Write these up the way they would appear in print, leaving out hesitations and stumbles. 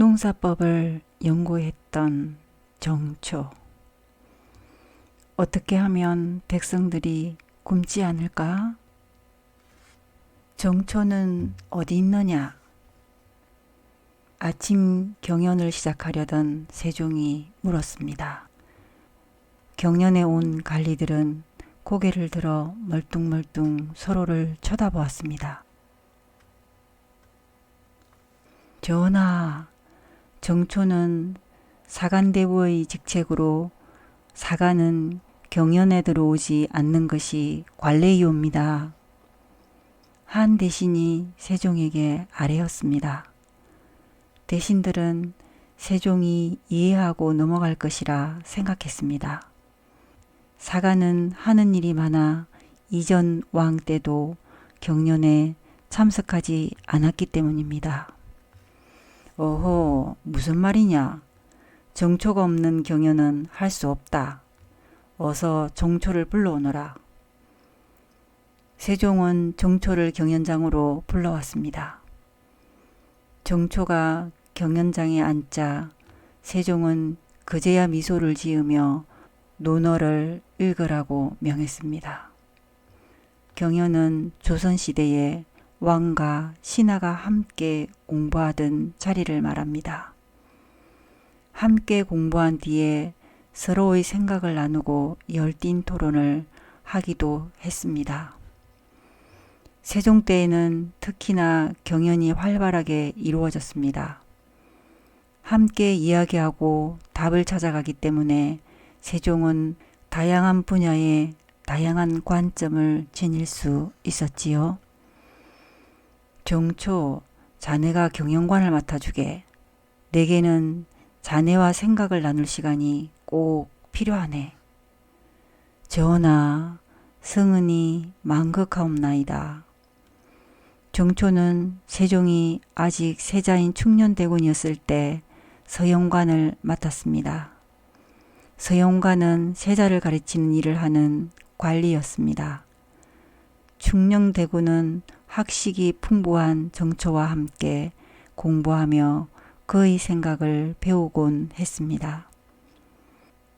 농사법을 연구했던 정초. 어떻게 하면 백성들이 굶지 않을까? 정초는 어디 있느냐? 아침 경연을 시작하려던 세종이 물었습니다. 경연에 온 관리들은 고개를 들어 멀뚱멀뚱 서로를 쳐다보았습니다. 전하, 정초는 사간대부의 직책으로 사간은 경연에 들어오지 않는 것이 관례이옵니다. 한 대신이 세종에게 아뢰었습니다. 대신들은 세종이 이해하고 넘어갈 것이라 생각했습니다. 사간은 하는 일이 많아 이전 왕 때도 경연에 참석하지 않았기 때문입니다. 어허, 무슨 말이냐? 정초가 없는 경연은 할 수 없다. 어서 정초를 불러오너라. 세종은 정초를 경연장으로 불러왔습니다. 정초가 경연장에 앉자 세종은 그제야 미소를 지으며 논어를 읽으라고 명했습니다. 경연은 조선시대에 왕과 신하가 함께 공부하던 자리를 말합니다. 함께 공부한 뒤에 서로의 생각을 나누고 열띤 토론을 하기도 했습니다. 세종 때에는 특히나 경연이 활발하게 이루어졌습니다. 함께 이야기하고 답을 찾아가기 때문에 세종은 다양한 분야에 다양한 관점을 지닐 수 있었지요. 정초, 자네가 경영관을 맡아주게. 내게는 자네와 생각을 나눌 시간이 꼭 필요하네. 전하, 성은이 망극하옵나이다. 정초는 세종이 아직 세자인 충년대군이었을 때 서영관을 맡았습니다. 서영관은 세자를 가르치는 일을 하는 관리였습니다. 충녕대군은 학식이 풍부한 정초와 함께 공부하며 그의 생각을 배우곤 했습니다.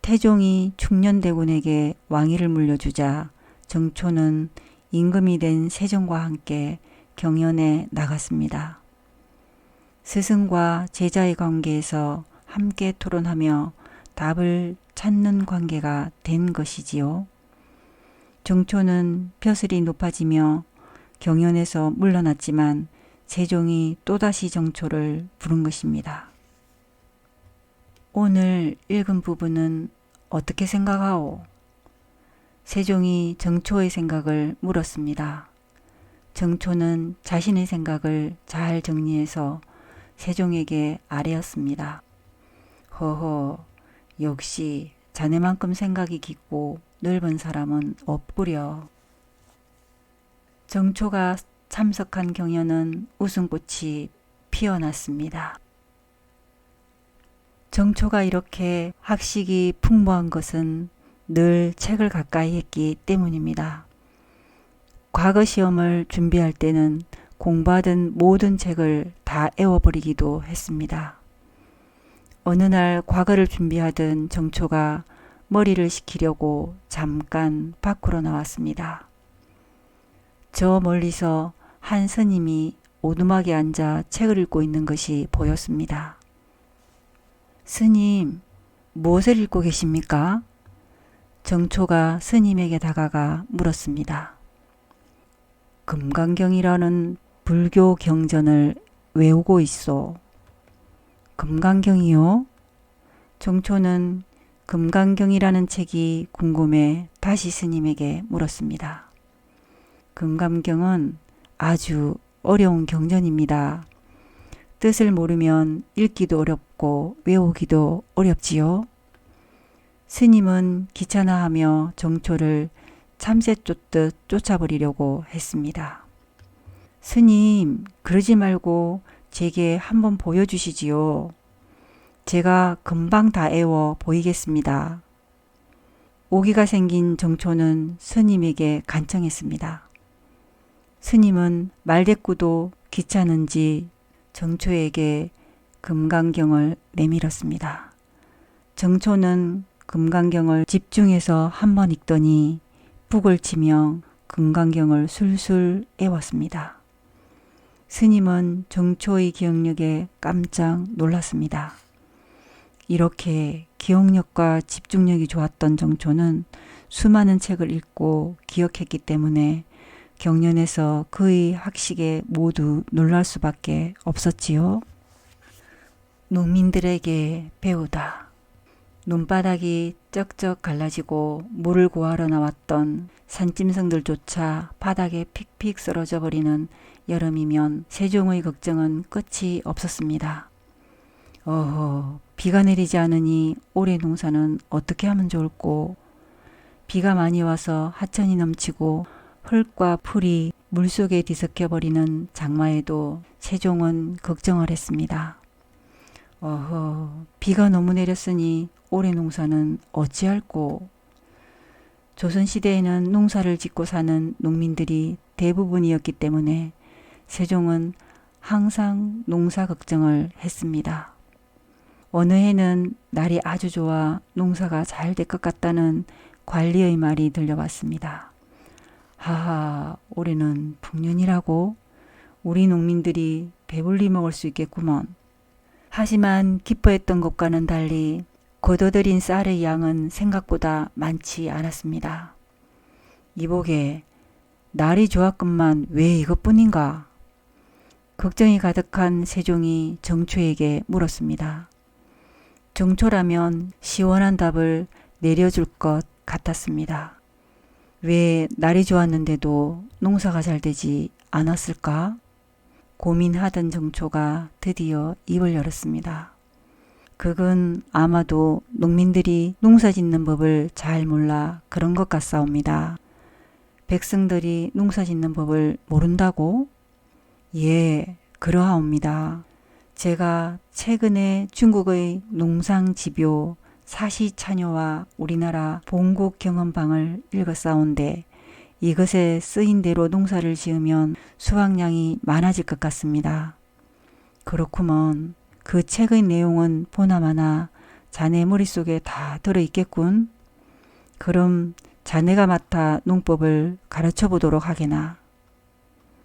태종이 충년대군에게 왕위를 물려주자 정초는 임금이 된 세종과 함께 경연에 나갔습니다. 스승과 제자의 관계에서 함께 토론하며 답을 찾는 관계가 된 것이지요. 정초는 벼슬이 높아지며 경연에서 물러났지만 세종이 또다시 정초를 부른 것입니다. 오늘 읽은 부분은 어떻게 생각하오? 세종이 정초의 생각을 물었습니다. 정초는 자신의 생각을 잘 정리해서 세종에게 아뢰었습니다. 허허, 역시 자네만큼 생각이 깊고 넓은 사람은 없구려. 정초가 참석한 경연은 웃음꽃이 피어났습니다. 정초가 이렇게 학식이 풍부한 것은 늘 책을 가까이 했기 때문입니다. 과거 시험을 준비할 때는 공부하던 모든 책을 다 애워버리기도 했습니다. 어느 날 과거를 준비하던 정초가 머리를 식히려고 잠깐 밖으로 나왔습니다. 저 멀리서 한 스님이 오두막에 앉아 책을 읽고 있는 것이 보였습니다. 스님, 무엇을 읽고 계십니까? 정초가 스님에게 다가가 물었습니다. 금강경이라는 불교 경전을 외우고 있소. 금강경이요? 정초는 금강경이라는 책이 궁금해 다시 스님에게 물었습니다. 금강경은 아주 어려운 경전입니다. 뜻을 모르면 읽기도 어렵고 외우기도 어렵지요. 스님은 귀찮아하며 정초를 참새 쫓듯 쫓아버리려고 했습니다. 스님, 그러지 말고 제게 한번 보여주시지요. 제가 금방 다 애워 보이겠습니다. 오기가 생긴 정초는 스님에게 간청했습니다. 스님은 말대꾸도 귀찮은지 정초에게 금강경을 내밀었습니다. 정초는 금강경을 집중해서 한번 읽더니 북을 치며 금강경을 술술 애웠습니다. 스님은 정초의 기억력에 깜짝 놀랐습니다. 이렇게 기억력과 집중력이 좋았던 정초는 수많은 책을 읽고 기억했기 때문에 경련에서 그의 학식에 모두 놀랄 수밖에 없었지요. 농민들에게 배우다. 눈바닥이 쩍쩍 갈라지고 물을 구하러 나왔던 산짐승들조차 바닥에 픽픽 쓰러져 버리는 여름이면 세종의 걱정은 끝이 없었습니다. 비가 내리지 않으니 올해 농사는 어떻게 하면 좋을꼬. 비가 많이 와서 하천이 넘치고 흙과 풀이 물속에 뒤섞여버리는 장마에도 세종은 걱정을 했습니다. 비가 너무 내렸으니 올해 농사는 어찌할꼬. 조선시대에는 농사를 짓고 사는 농민들이 대부분이었기 때문에 세종은 항상 농사 걱정을 했습니다. 어느 해는 날이 아주 좋아 농사가 잘 될 것 같다는 관리의 말이 들려왔습니다. 하하, 올해는 풍년이라고? 우리 농민들이 배불리 먹을 수 있겠구먼. 하지만 기뻐했던 것과는 달리 거둬들인 쌀의 양은 생각보다 많지 않았습니다. 이보게, 날이 좋았건만 왜 이것뿐인가? 걱정이 가득한 세종이 정초에게 물었습니다. 정초라면 시원한 답을 내려줄 것 같았습니다. 왜 날이 좋았는데도 농사가 잘 되지 않았을까? 고민하던 정초가 드디어 입을 열었습니다. 그건 아마도 농민들이 농사 짓는 법을 잘 몰라 그런 것 같사옵니다. 백성들이 농사 짓는 법을 모른다고? 예, 그러하옵니다. 제가 최근에 중국의 농상집요 사시차녀와 우리나라 본국 경험방을 읽었사온데 이것에 쓰인 대로 농사를 지으면 수확량이 많아질 것 같습니다. 그렇구먼. 그 책의 내용은 보나마나 자네 머릿속에 다 들어있겠군. 그럼 자네가 맡아 농법을 가르쳐 보도록 하게나.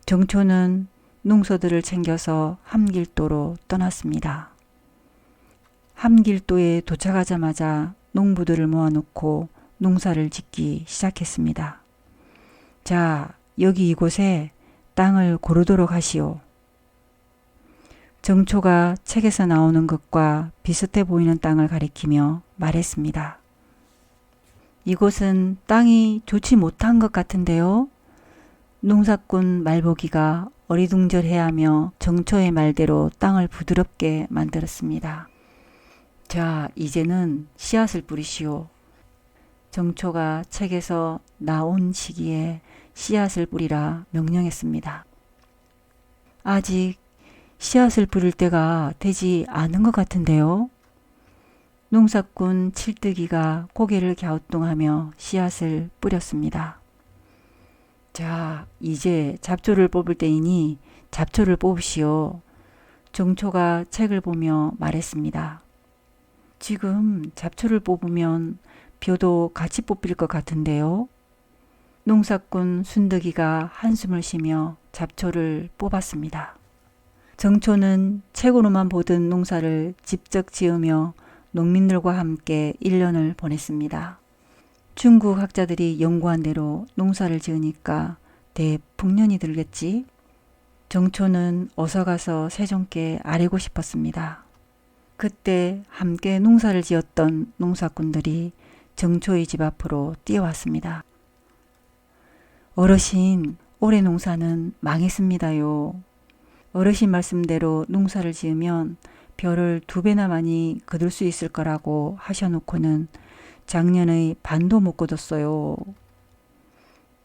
정초는 농서들을 챙겨서 함길도로 떠났습니다. 함길도에 도착하자마자 농부들을 모아놓고 농사를 짓기 시작했습니다. 자, 여기 이곳에 땅을 고르도록 하시오. 정초가 책에서 나오는 것과 비슷해 보이는 땅을 가리키며 말했습니다. 이곳은 땅이 좋지 못한 것 같은데요. 농사꾼 말보기가 어리둥절해하며 정초의 말대로 땅을 부드럽게 만들었습니다. 자, 이제는 씨앗을 뿌리시오. 정초가 책에서 나온 시기에 씨앗을 뿌리라 명령했습니다. 아직 씨앗을 뿌릴 때가 되지 않은 것 같은데요. 농사꾼 칠뜨기가 고개를 갸우뚱하며 씨앗을 뿌렸습니다. 자, 이제 잡초를 뽑을 때이니 잡초를 뽑으시오. 정초가 책을 보며 말했습니다. 지금 잡초를 뽑으면 벼도 같이 뽑힐 것 같은데요. 농사꾼 순덕이가 한숨을 쉬며 잡초를 뽑았습니다. 정초는 책으로만 보던 농사를 직접 지으며 농민들과 함께 1년을 보냈습니다. 중국 학자들이 연구한 대로 농사를 지으니까 대풍년이 들겠지. 정초는 어서 가서 세종께 아뢰고 싶었습니다. 그때 함께 농사를 지었던 농사꾼들이 정초의 집 앞으로 뛰어왔습니다. 어르신, 올해 농사는 망했습니다요. 어르신 말씀대로 농사를 지으면 벼를 2배나 많이 거둘 수 있을 거라고 하셔놓고는 작년의 반도 못 거뒀어요.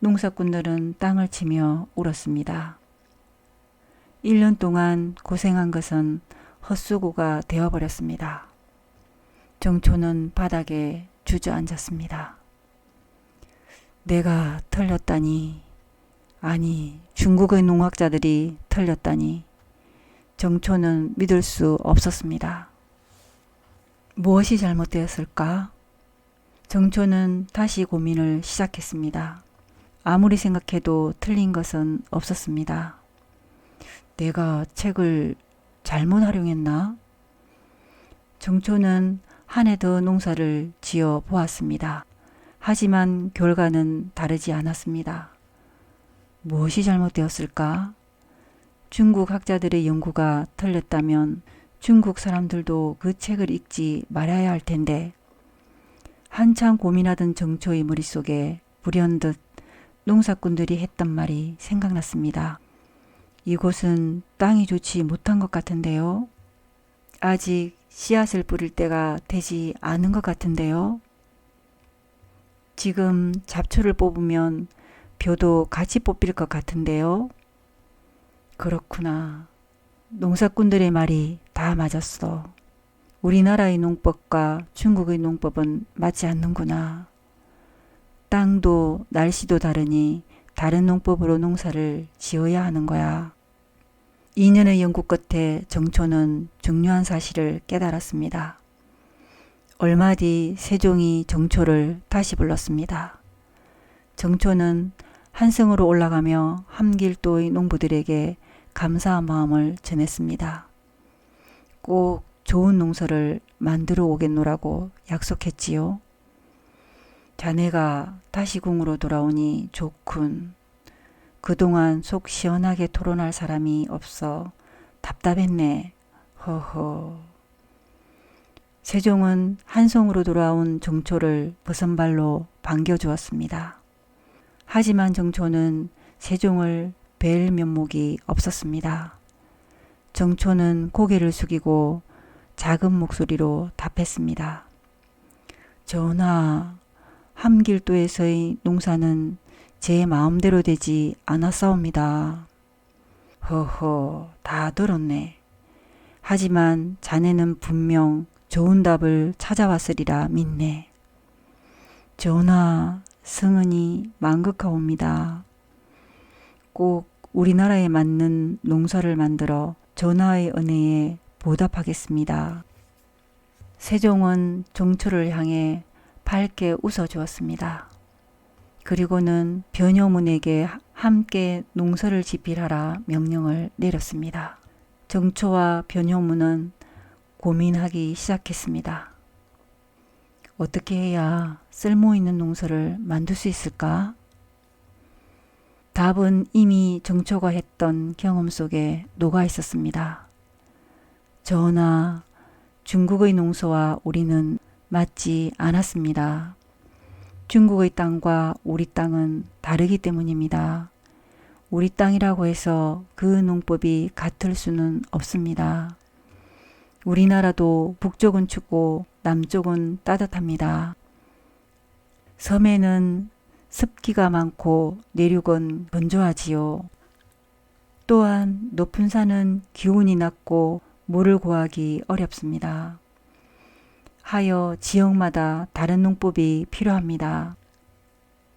농사꾼들은 땅을 치며 울었습니다. 1년 동안 고생한 것은 헛수고가 되어버렸습니다. 정초는 바닥에 주저앉았습니다. 내가 틀렸다니, 아니 중국의 농학자들이 틀렸다니, 정초는 믿을 수 없었습니다. 무엇이 잘못되었을까? 정초는 다시 고민을 시작했습니다. 아무리 생각해도 틀린 것은 없었습니다. 내가 책을 잘못 활용했나? 정초는 한 해 더 농사를 지어 보았습니다. 하지만 결과는 다르지 않았습니다. 무엇이 잘못되었을까? 중국 학자들의 연구가 틀렸다면 중국 사람들도 그 책을 읽지 말아야 할 텐데, 한참 고민하던 정초의 머릿속에 불현듯 농사꾼들이 했던 말이 생각났습니다. 이곳은 땅이 좋지 못한 것 같은데요. 아직 씨앗을 뿌릴 때가 되지 않은 것 같은데요. 지금 잡초를 뽑으면 벼도 같이 뽑힐 것 같은데요. 그렇구나. 농사꾼들의 말이 다 맞았어. 우리나라의 농법과 중국의 농법은 맞지 않는구나. 땅도 날씨도 다르니 다른 농법으로 농사를 지어야 하는 거야. 2년의 연구 끝에 정초는 중요한 사실을 깨달았습니다. 얼마 뒤 세종이 정초를 다시 불렀습니다. 정초는 한성으로 올라가며 함길도의 농부들에게 감사한 마음을 전했습니다. 꼭 좋은 농사를 만들어 오겠노라고 약속했지요. 자네가 다시 궁으로 돌아오니 좋군. 그동안 속 시원하게 토론할 사람이 없어 답답했네. 허허. 세종은 한성으로 돌아온 정초를 버선발로 반겨주었습니다. 하지만 정초는 세종을 뵐 면목이 없었습니다. 정초는 고개를 숙이고 작은 목소리로 답했습니다. 전하, 함길도에서의 농사는 제 마음대로 되지 않았사옵니다. 허허, 다 들었네. 하지만 자네는 분명 좋은 답을 찾아왔으리라 믿네. 전하, 성은이 만극하옵니다. 꼭 우리나라에 맞는 농사를 만들어 전하의 은혜에 보답하겠습니다. 세종은 정초를 향해 밝게 웃어주었습니다. 그리고는 변효문에게 함께 농사를 지필하라 명령을 내렸습니다. 정초와 변효문은 고민하기 시작했습니다. 어떻게 해야 쓸모있는 농사를 만들 수 있을까? 답은 이미 정초가 했던 경험 속에 녹아 있었습니다. 전하, 중국의 농사와 우리는 맞지 않았습니다. 중국의 땅과 우리 땅은 다르기 때문입니다. 우리 땅이라고 해서 그 농법이 같을 수는 없습니다. 우리나라도 북쪽은 춥고 남쪽은 따뜻합니다. 섬에는 습기가 많고 내륙은 건조하지요. 또한 높은 산은 기온이 낮고 물을 구하기 어렵습니다. 하여 지역마다 다른 농법이 필요합니다.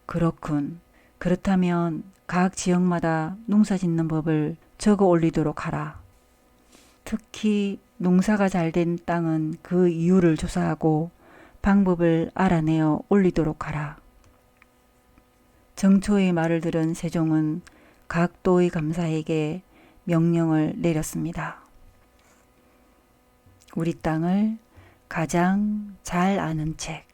그렇군. 그렇다면 각 지역마다 농사 짓는 법을 적어 올리도록 하라. 특히 농사가 잘 된 땅은 그 이유를 조사하고 방법을 알아내어 올리도록 하라. 정초의 말을 들은 세종은 각 도의 감사에게 명령을 내렸습니다. 우리 땅을 가장 잘 아는 책.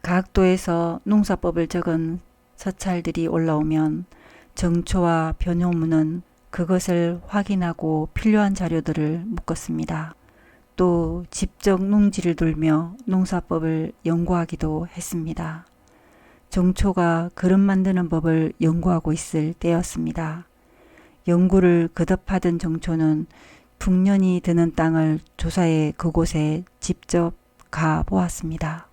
각 도에서 농사법을 적은 서찰들이 올라오면 정초와 변효문은 그것을 확인하고 필요한 자료들을 묶었습니다. 또 직접 농지를 돌며 농사법을 연구하기도 했습니다. 정초가 그릇 만드는 법을 연구하고 있을 때였습니다. 연구를 거듭하던 정초는 풍년이 드는 땅을 조사해 그곳에 직접 가 보았습니다.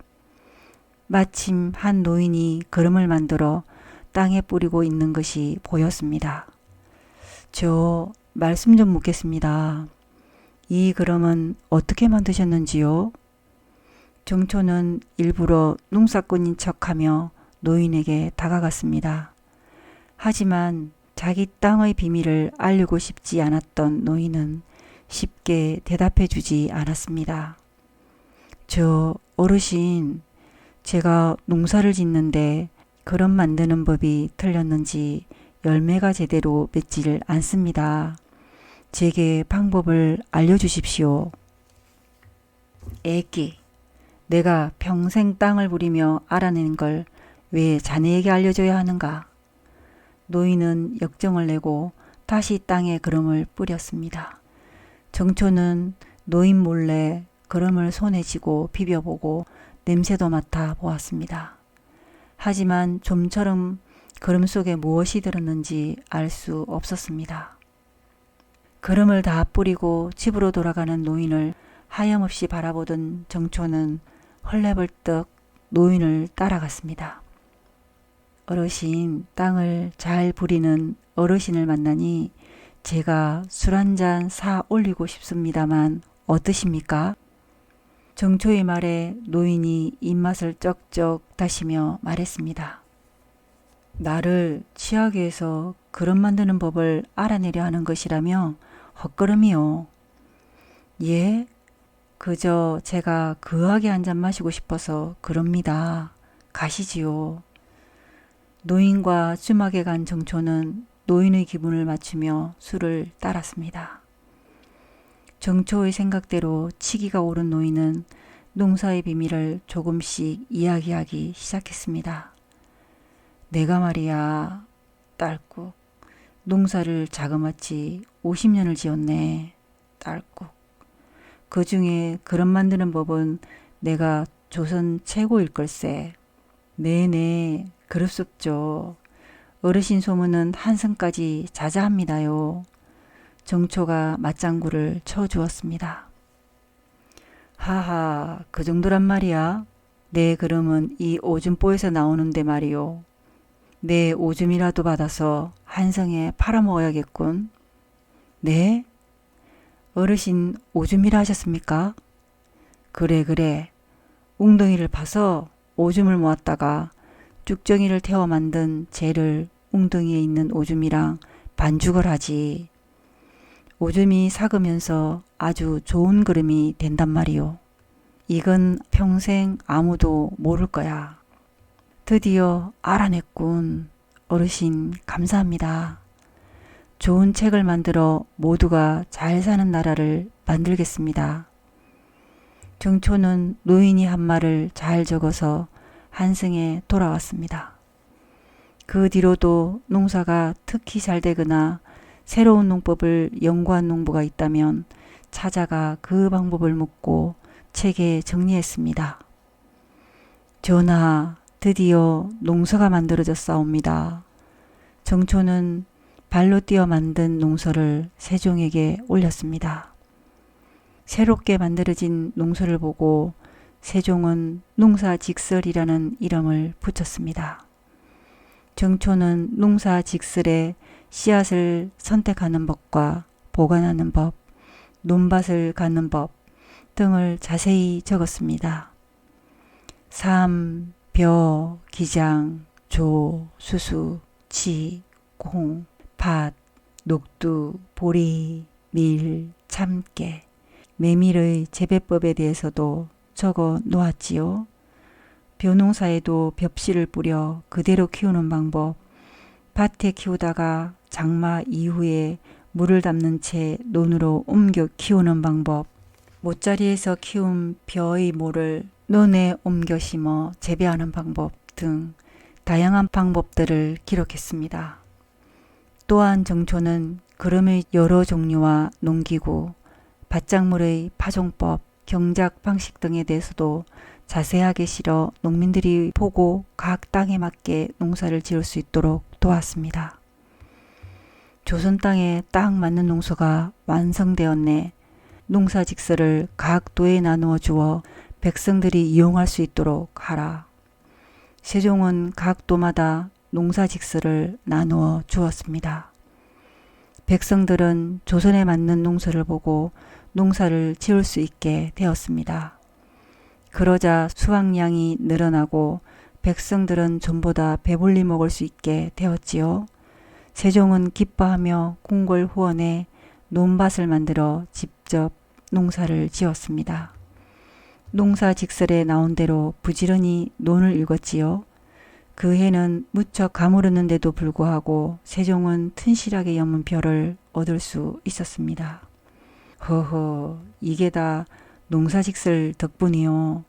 마침 한 노인이 거름을 만들어 땅에 뿌리고 있는 것이 보였습니다. 저 말씀 좀 묻겠습니다. 이 거름은 어떻게 만드셨는지요? 정초는 일부러 농사꾼인 척하며 노인에게 다가갔습니다. 하지만 자기 땅의 비밀을 알리고 싶지 않았던 노인은 쉽게 대답해 주지 않았습니다. 저 어르신, 제가 농사를 짓는데 그릇 만드는 법이 틀렸는지 열매가 제대로 맺질 않습니다. 제게 방법을 알려주십시오. 애기, 내가 평생 땅을 부리며 알아낸 걸 왜 자네에게 알려줘야 하는가? 노인은 역정을 내고 다시 땅에 거름을 뿌렸습니다. 정초는 노인 몰래 거름을 손에 쥐고 비벼보고 냄새도 맡아 보았습니다. 하지만 좀처럼 거름 속에 무엇이 들었는지 알 수 없었습니다. 거름을 다 뿌리고 집으로 돌아가는 노인을 하염없이 바라보던 정초는 헐레벌떡 노인을 따라갔습니다. 어르신, 땅을 잘 부리는 어르신을 만나니 제가 술 한 잔 사 올리고 싶습니다만 어떠십니까? 정초의 말에 노인이 입맛을 쩍쩍 다시며 말했습니다. 나를 취하게 해서 그릇 만드는 법을 알아내려 하는 것이라며 헛걸음이요. 예? 그저 제가 거하게 한 잔 마시고 싶어서 그럽니다. 가시지요. 노인과 주막에 간 정초는 노인의 기분을 맞추며 술을 따랐습니다. 정초의 생각대로 치기가 오른 노인은 농사의 비밀을 조금씩 이야기하기 시작했습니다. 내가 말이야, 딸꾹, 농사를 자그마치 50년을 지었네, 딸꾹. 그 중에 그릇 만드는 법은 내가 조선 최고일 걸세. 네네, 그렇습죠. 어르신 소문은 한승까지 자자합니다요. 정초가 맞장구를 쳐주었습니다. 하하, 그 정도란 말이야. 내 그름은 이 오줌보에서 나오는데 말이요. 내 오줌이라도 받아서 한성에 팔아먹어야겠군. 네? 어르신 오줌이라 하셨습니까? 그래. 웅덩이를 파서 오줌을 모았다가 쭉정이를 태워 만든 재를 웅덩이에 있는 오줌이랑 반죽을 하지. 오줌이 삭으면서 아주 좋은 그릇이 된단 말이오. 이건 평생 아무도 모를 거야. 드디어 알아냈군. 어르신 감사합니다. 좋은 책을 만들어 모두가 잘 사는 나라를 만들겠습니다. 정초는 노인이 한 말을 잘 적어서 한승에 돌아왔습니다. 그 뒤로도 농사가 특히 잘 되거나 새로운 농법을 연구한 농부가 있다면 찾아가 그 방법을 묻고 책에 정리했습니다. 전하, 드디어 농서가 만들어졌사옵니다. 정초는 발로 띄어 만든 농서를 세종에게 올렸습니다. 새롭게 만들어진 농서를 보고 세종은 농사직설이라는 이름을 붙였습니다. 정초는 농사직설에 씨앗을 선택하는 법과 보관하는 법, 논밭을 가는 법 등을 자세히 적었습니다. 삼, 벼, 기장, 조, 수수, 치, 콩, 팥, 녹두, 보리, 밀, 참깨, 메밀의 재배법에 대해서도 적어 놓았지요. 벼농사에도 벽씨를 뿌려 그대로 키우는 방법, 밭에 키우다가 장마 이후에 물을 담는 채 논으로 옮겨 키우는 방법, 모짜리에서 키운 벼의 모를 논에 옮겨 심어 재배하는 방법 등 다양한 방법들을 기록했습니다. 또한 정초는 거름의 여러 종류와 농기구, 밭작물의 파종법, 경작 방식 등에 대해서도 자세하게 실어 농민들이 보고 각 땅에 맞게 농사를 지을 수 있도록 도왔습니다. 조선 땅에 딱 맞는 농서가 완성되었네. 농사직설을 각 도에 나누어 주어 백성들이 이용할 수 있도록 하라. 세종은 각 도마다 농사직설을 나누어 주었습니다. 백성들은 조선에 맞는 농서를 보고 농사를 지을 수 있게 되었습니다. 그러자 수확량이 늘어나고 백성들은 전보다 배불리 먹을 수 있게 되었지요. 세종은 기뻐하며 궁궐 후원에 논밭을 만들어 직접 농사를 지었습니다. 농사직설에 나온 대로 부지런히 논을 읽었지요. 그 해는 무척 가물었는데도 불구하고 세종은 튼실하게 여문 벼를 얻을 수 있었습니다. 허허, 이게 다 농사직설 덕분이요.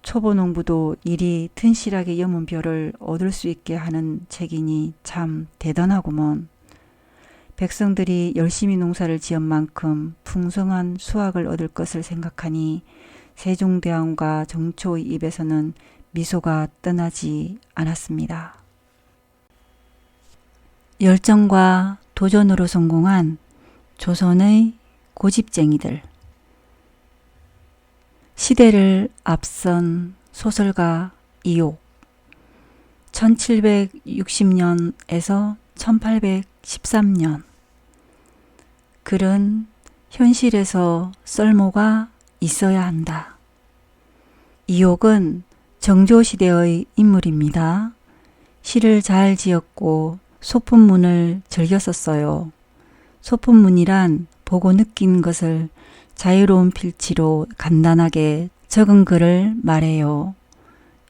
초보농부도 이리 튼실하게 여문 벼를 얻을 수 있게 하는 책임이 참 대단하구먼. 백성들이 열심히 농사를 지은 만큼 풍성한 수확을 얻을 것을 생각하니 세종대왕과 정초의 입에서는 미소가 떠나지 않았습니다. 열정과 도전으로 성공한 조선의 고집쟁이들. 시대를 앞선 소설가 이옥. 1760년에서 1813년. 글은 현실에서 썰모가 있어야 한다. 이옥은 정조시대의 인물입니다. 시를 잘 지었고 소품문을 즐겨 썼어요. 소품문이란 보고 느낀 것을 자유로운 필치로 간단하게 적은 글을 말해요.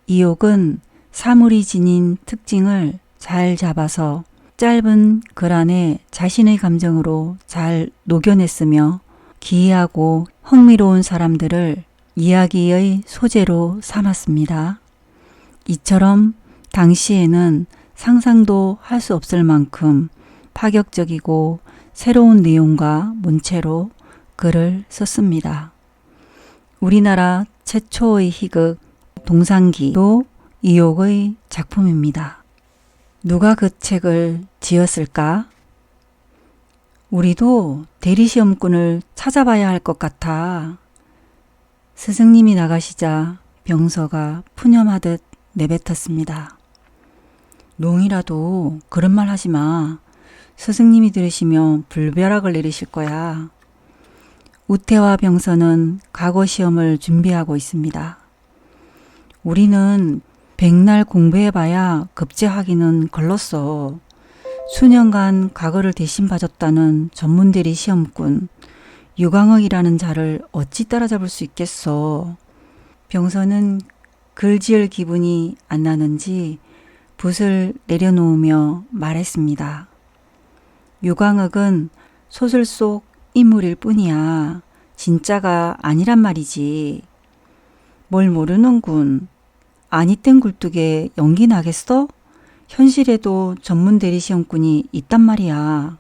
이옥은 사물이 지닌 특징을 잘 잡아서 짧은 글 안에 자신의 감정으로 잘 녹여냈으며 기이하고 흥미로운 사람들을 이야기의 소재로 삼았습니다. 이처럼 당시에는 상상도 할 수 없을 만큼 파격적이고 새로운 내용과 문체로 글을 썼습니다. 우리나라 최초의 희극 동상기도 이옥의 작품입니다. 누가 그 책을 지었을까? 우리도 대리시험꾼을 찾아봐야 할 것 같아. 스승님이 나가시자 병서가 푸념하듯 내뱉었습니다. 농이라도 그런 말 하지 마. 스승님이 들으시면 불벼락을 내리실 거야. 우태와 병서는 과거 시험을 준비하고 있습니다. 우리는 백날 공부해봐야 급제하기는 걸렀어. 수년간 과거를 대신 봐줬다는 전문대리 시험꾼 유광흑이라는 자를 어찌 따라잡을 수 있겠어. 병서는 글 지을 기분이 안 나는지 붓을 내려놓으며 말했습니다. 유광흑은 소설 속 인물일 뿐이야. 진짜가 아니란 말이지. 뭘 모르는군. 아니땐 굴뚝에 연기 나겠어? 현실에도 전문 대리시험꾼이 있단 말이야.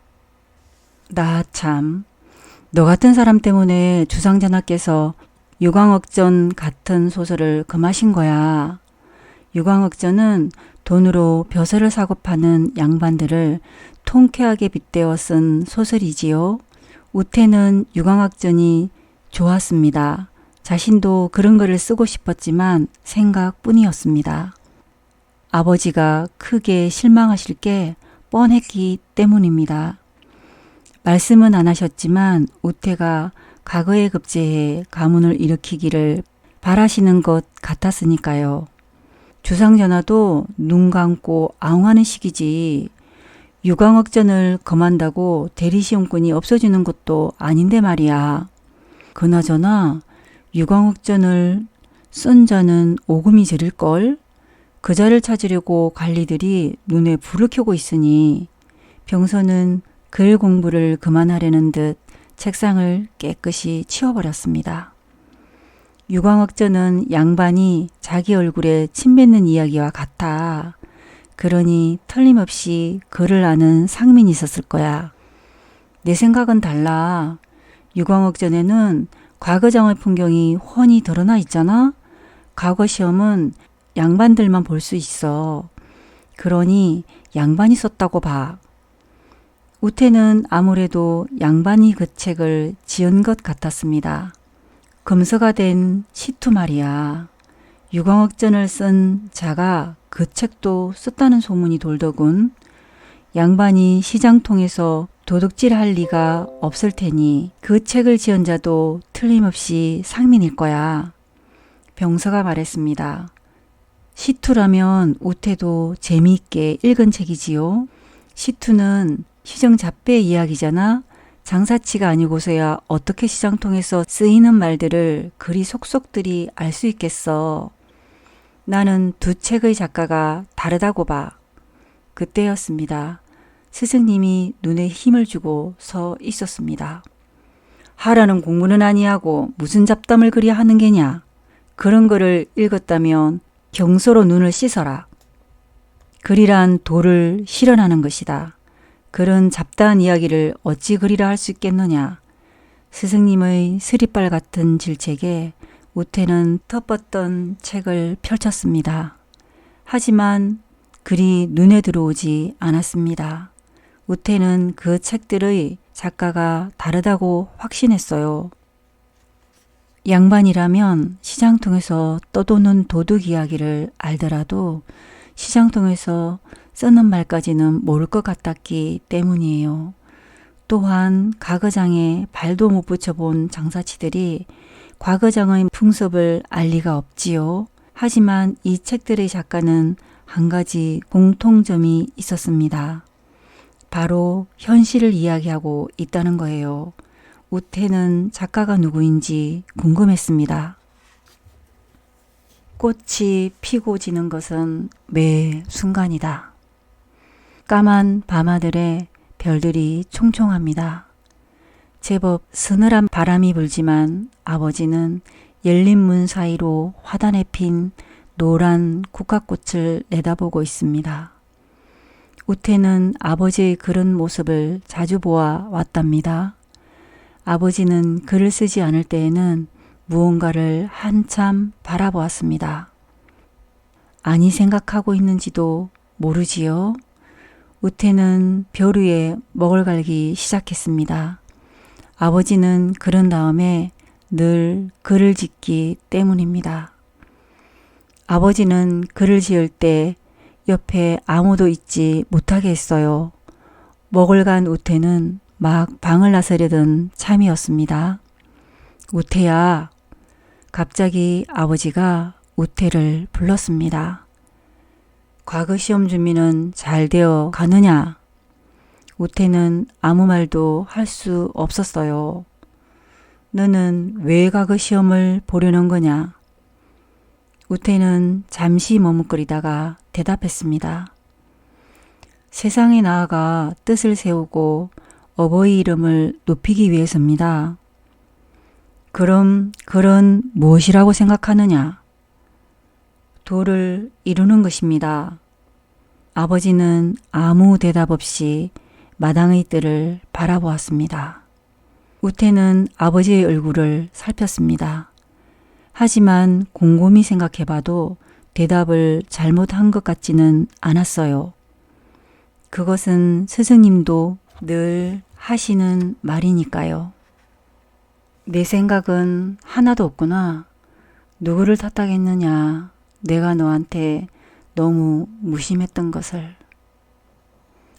나 참. 너 같은 사람 때문에 주상전하께서 유광흑전 같은 소설을 금하신 거야. 유광흑전은 돈으로 벼슬을 사고 파는 양반들을 통쾌하게 빗대어 쓴 소설이지요. 우태는 유광흑전이 좋았습니다. 자신도 그런 글을 쓰고 싶었지만 생각뿐이었습니다. 아버지가 크게 실망하실 게 뻔했기 때문입니다. 말씀은 안 하셨지만 우태가 과거에 급제해 가문을 일으키기를 바라시는 것 같았으니까요. 주상전하도 눈 감고 아웅하는 시기지. 유광흑전을 금한다고 대리시험꾼이 없어지는 것도 아닌데 말이야. 그나저나 유광흑전을 쓴 자는 오금이 저릴걸? 그 자를 찾으려고 관리들이 눈에 불을 켜고 있으니 병서는 글 공부를 그만하려는 듯 책상을 깨끗이 치워버렸습니다. 유광흑전은 양반이 자기 얼굴에 침 뱉는 이야기와 같아. 그러니 틀림없이 글을 아는 상민이 있었을 거야. 내 생각은 달라. 유광흑전에는 과거장의 풍경이 훤히 드러나 있잖아. 과거 시험은 양반들만 볼 수 있어. 그러니 양반이 썼다고 봐. 우태는 아무래도 양반이 그 책을 지은 것 같았습니다. 금서가 된 시투 말이야. 유광흑전을 쓴 자가 그 책도 썼다는 소문이 돌더군. 양반이 시장통에서 도둑질할 리가 없을 테니 그 책을 지은 자도 틀림없이 상민일 거야. 병서가 말했습니다. 시투라면 우태도 재미있게 읽은 책이지요. 시투는 시정잡배 이야기잖아. 장사치가 아니고서야 어떻게 시장통에서 쓰이는 말들을 그리 속속들이 알 수 있겠어. 나는 두 책의 작가가 다르다고 봐. 그때였습니다. 스승님이 눈에 힘을 주고 서 있었습니다. 하라는 공부는 아니하고 무슨 잡담을 그리 하는 게냐. 그런 거를 읽었다면 경서로 눈을 씻어라. 글이란 돌을 실현하는 것이다. 그런 잡다한 이야기를 어찌 그리라 할 수 있겠느냐. 스승님의 스리빨 같은 질책에 우태는 터뻗던 책을 펼쳤습니다. 하지만 글이 눈에 들어오지 않았습니다. 우태는 그 책들의 작가가 다르다고 확신했어요. 양반이라면 시장통에서 떠도는 도둑 이야기를 알더라도 시장통에서 쓰는 말까지는 모를 것 같았기 때문이에요. 또한 과거장에 발도 못 붙여본 장사치들이 과거장의 풍습을 알 리가 없지요. 하지만 이 책들의 작가는 한 가지 공통점이 있었습니다. 바로 현실을 이야기하고 있다는 거예요. 우태는 작가가 누구인지 궁금했습니다. 꽃이 피고 지는 것은 매 순간이다. 까만 밤하늘에 별들이 총총합니다. 제법 서늘한 바람이 불지만 아버지는 열린 문 사이로 화단에 핀 노란 국화꽃을 내다보고 있습니다. 우태는 아버지의 그런 모습을 자주 보아 왔답니다. 아버지는 글을 쓰지 않을 때에는 무언가를 한참 바라보았습니다. 아니 생각하고 있는지도 모르지요. 우태는 별 위에 먹을 갈기 시작했습니다. 아버지는 그런 다음에 늘 글을 짓기 때문입니다. 아버지는 글을 지을 때 옆에 아무도 있지 못하게 했어요. 먹을 간 우태는 막 방을 나서려던 참이었습니다. 우태야. 갑자기 아버지가 우태를 불렀습니다. 과거 시험 준비는 잘 되어 가느냐? 우태는 아무 말도 할 수 없었어요. 너는 왜 과거 시험을 보려는 거냐? 우태는 잠시 머뭇거리다가 대답했습니다. 세상에 나아가 뜻을 세우고 어버이 이름을 높이기 위해서입니다. 그럼 그런 무엇이라고 생각하느냐? 도를 이루는 것입니다. 아버지는 아무 대답 없이 마당의 뜰을 바라보았습니다. 우태는 아버지의 얼굴을 살폈습니다. 하지만 곰곰이 생각해봐도 대답을 잘못한 것 같지는 않았어요. 그것은 스승님도 늘 하시는 말이니까요. 내 생각은 하나도 없구나. 누구를 탓하겠느냐. 내가 너한테 너무 무심했던 것을.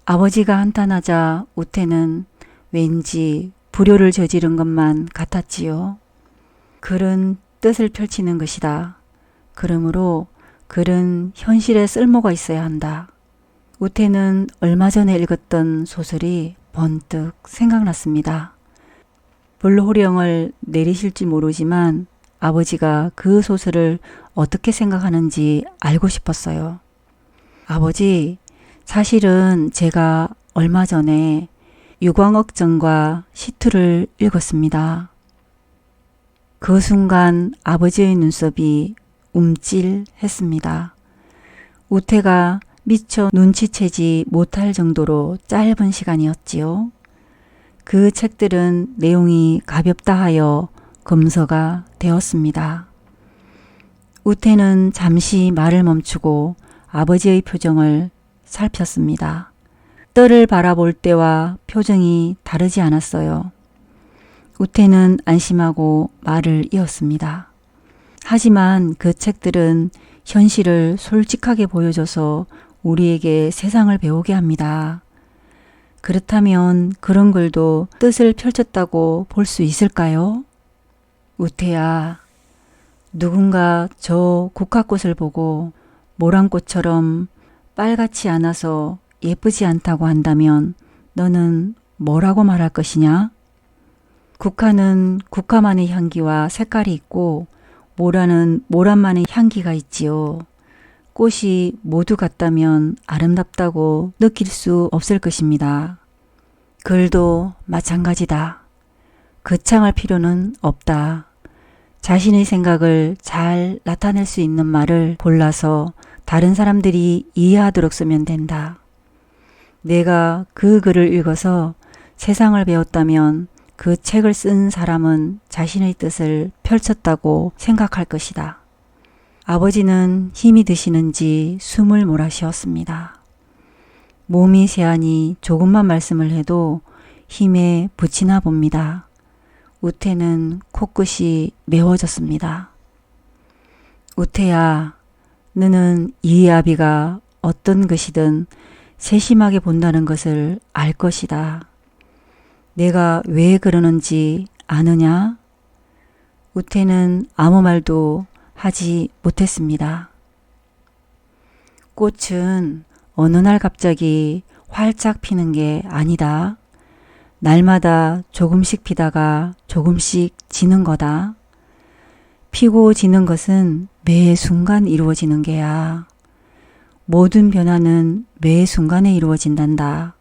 아버지가 한탄하자 우태는 왠지 불효를 저지른 것만 같았지요. 글은 뜻을 펼치는 것이다. 그러므로 글은 현실에 쓸모가 있어야 한다. 우태는 얼마 전에 읽었던 소설이 번뜩 생각났습니다. 불호령을 내리실지 모르지만 아버지가 그 소설을 어떻게 생각하는지 알고 싶었어요. 아버지, 사실은 제가 얼마 전에 유광억정과 시투를 읽었습니다. 그 순간 아버지의 눈썹이 움찔했습니다. 우태가 미처 눈치채지 못할 정도로 짧은 시간이었지요. 그 책들은 내용이 가볍다 하여 검서가 되었습니다. 우태는 잠시 말을 멈추고 아버지의 표정을 살폈습니다. 뜰을 바라볼 때와 표정이 다르지 않았어요. 우태는 안심하고 말을 이었습니다. 하지만 그 책들은 현실을 솔직하게 보여줘서 우리에게 세상을 배우게 합니다. 그렇다면 그런 글도 뜻을 펼쳤다고 볼 수 있을까요? 우태야, 누군가 저 국화꽃을 보고 모란꽃처럼 빨갛지 않아서 예쁘지 않다고 한다면 너는 뭐라고 말할 것이냐? 국화는 국화만의 향기와 색깔이 있고 모란은 모란만의 향기가 있지요. 꽃이 모두 같다면 아름답다고 느낄 수 없을 것입니다. 글도 마찬가지다. 거창할 필요는 없다. 자신의 생각을 잘 나타낼 수 있는 말을 골라서 다른 사람들이 이해하도록 쓰면 된다. 내가 그 글을 읽어서 세상을 배웠다면 그 책을 쓴 사람은 자신의 뜻을 펼쳤다고 생각할 것이다. 아버지는 힘이 드시는지 숨을 몰아쉬었습니다. 몸이 세하니 조금만 말씀을 해도 힘에 부치나 봅니다. 우태는 코끝이 메워졌습니다. 우태야, 너는 이해아비가 어떤 것이든 세심하게 본다는 것을 알 것이다. 내가 왜 그러는지 아느냐? 우태는 아무 말도 하지 못했습니다. 꽃은 어느 날 갑자기 활짝 피는 게 아니다. 날마다 조금씩 피다가 조금씩 지는 거다. 피고 지는 것은 매 순간 이루어지는 게야. 모든 변화는 매 순간에 이루어진단다.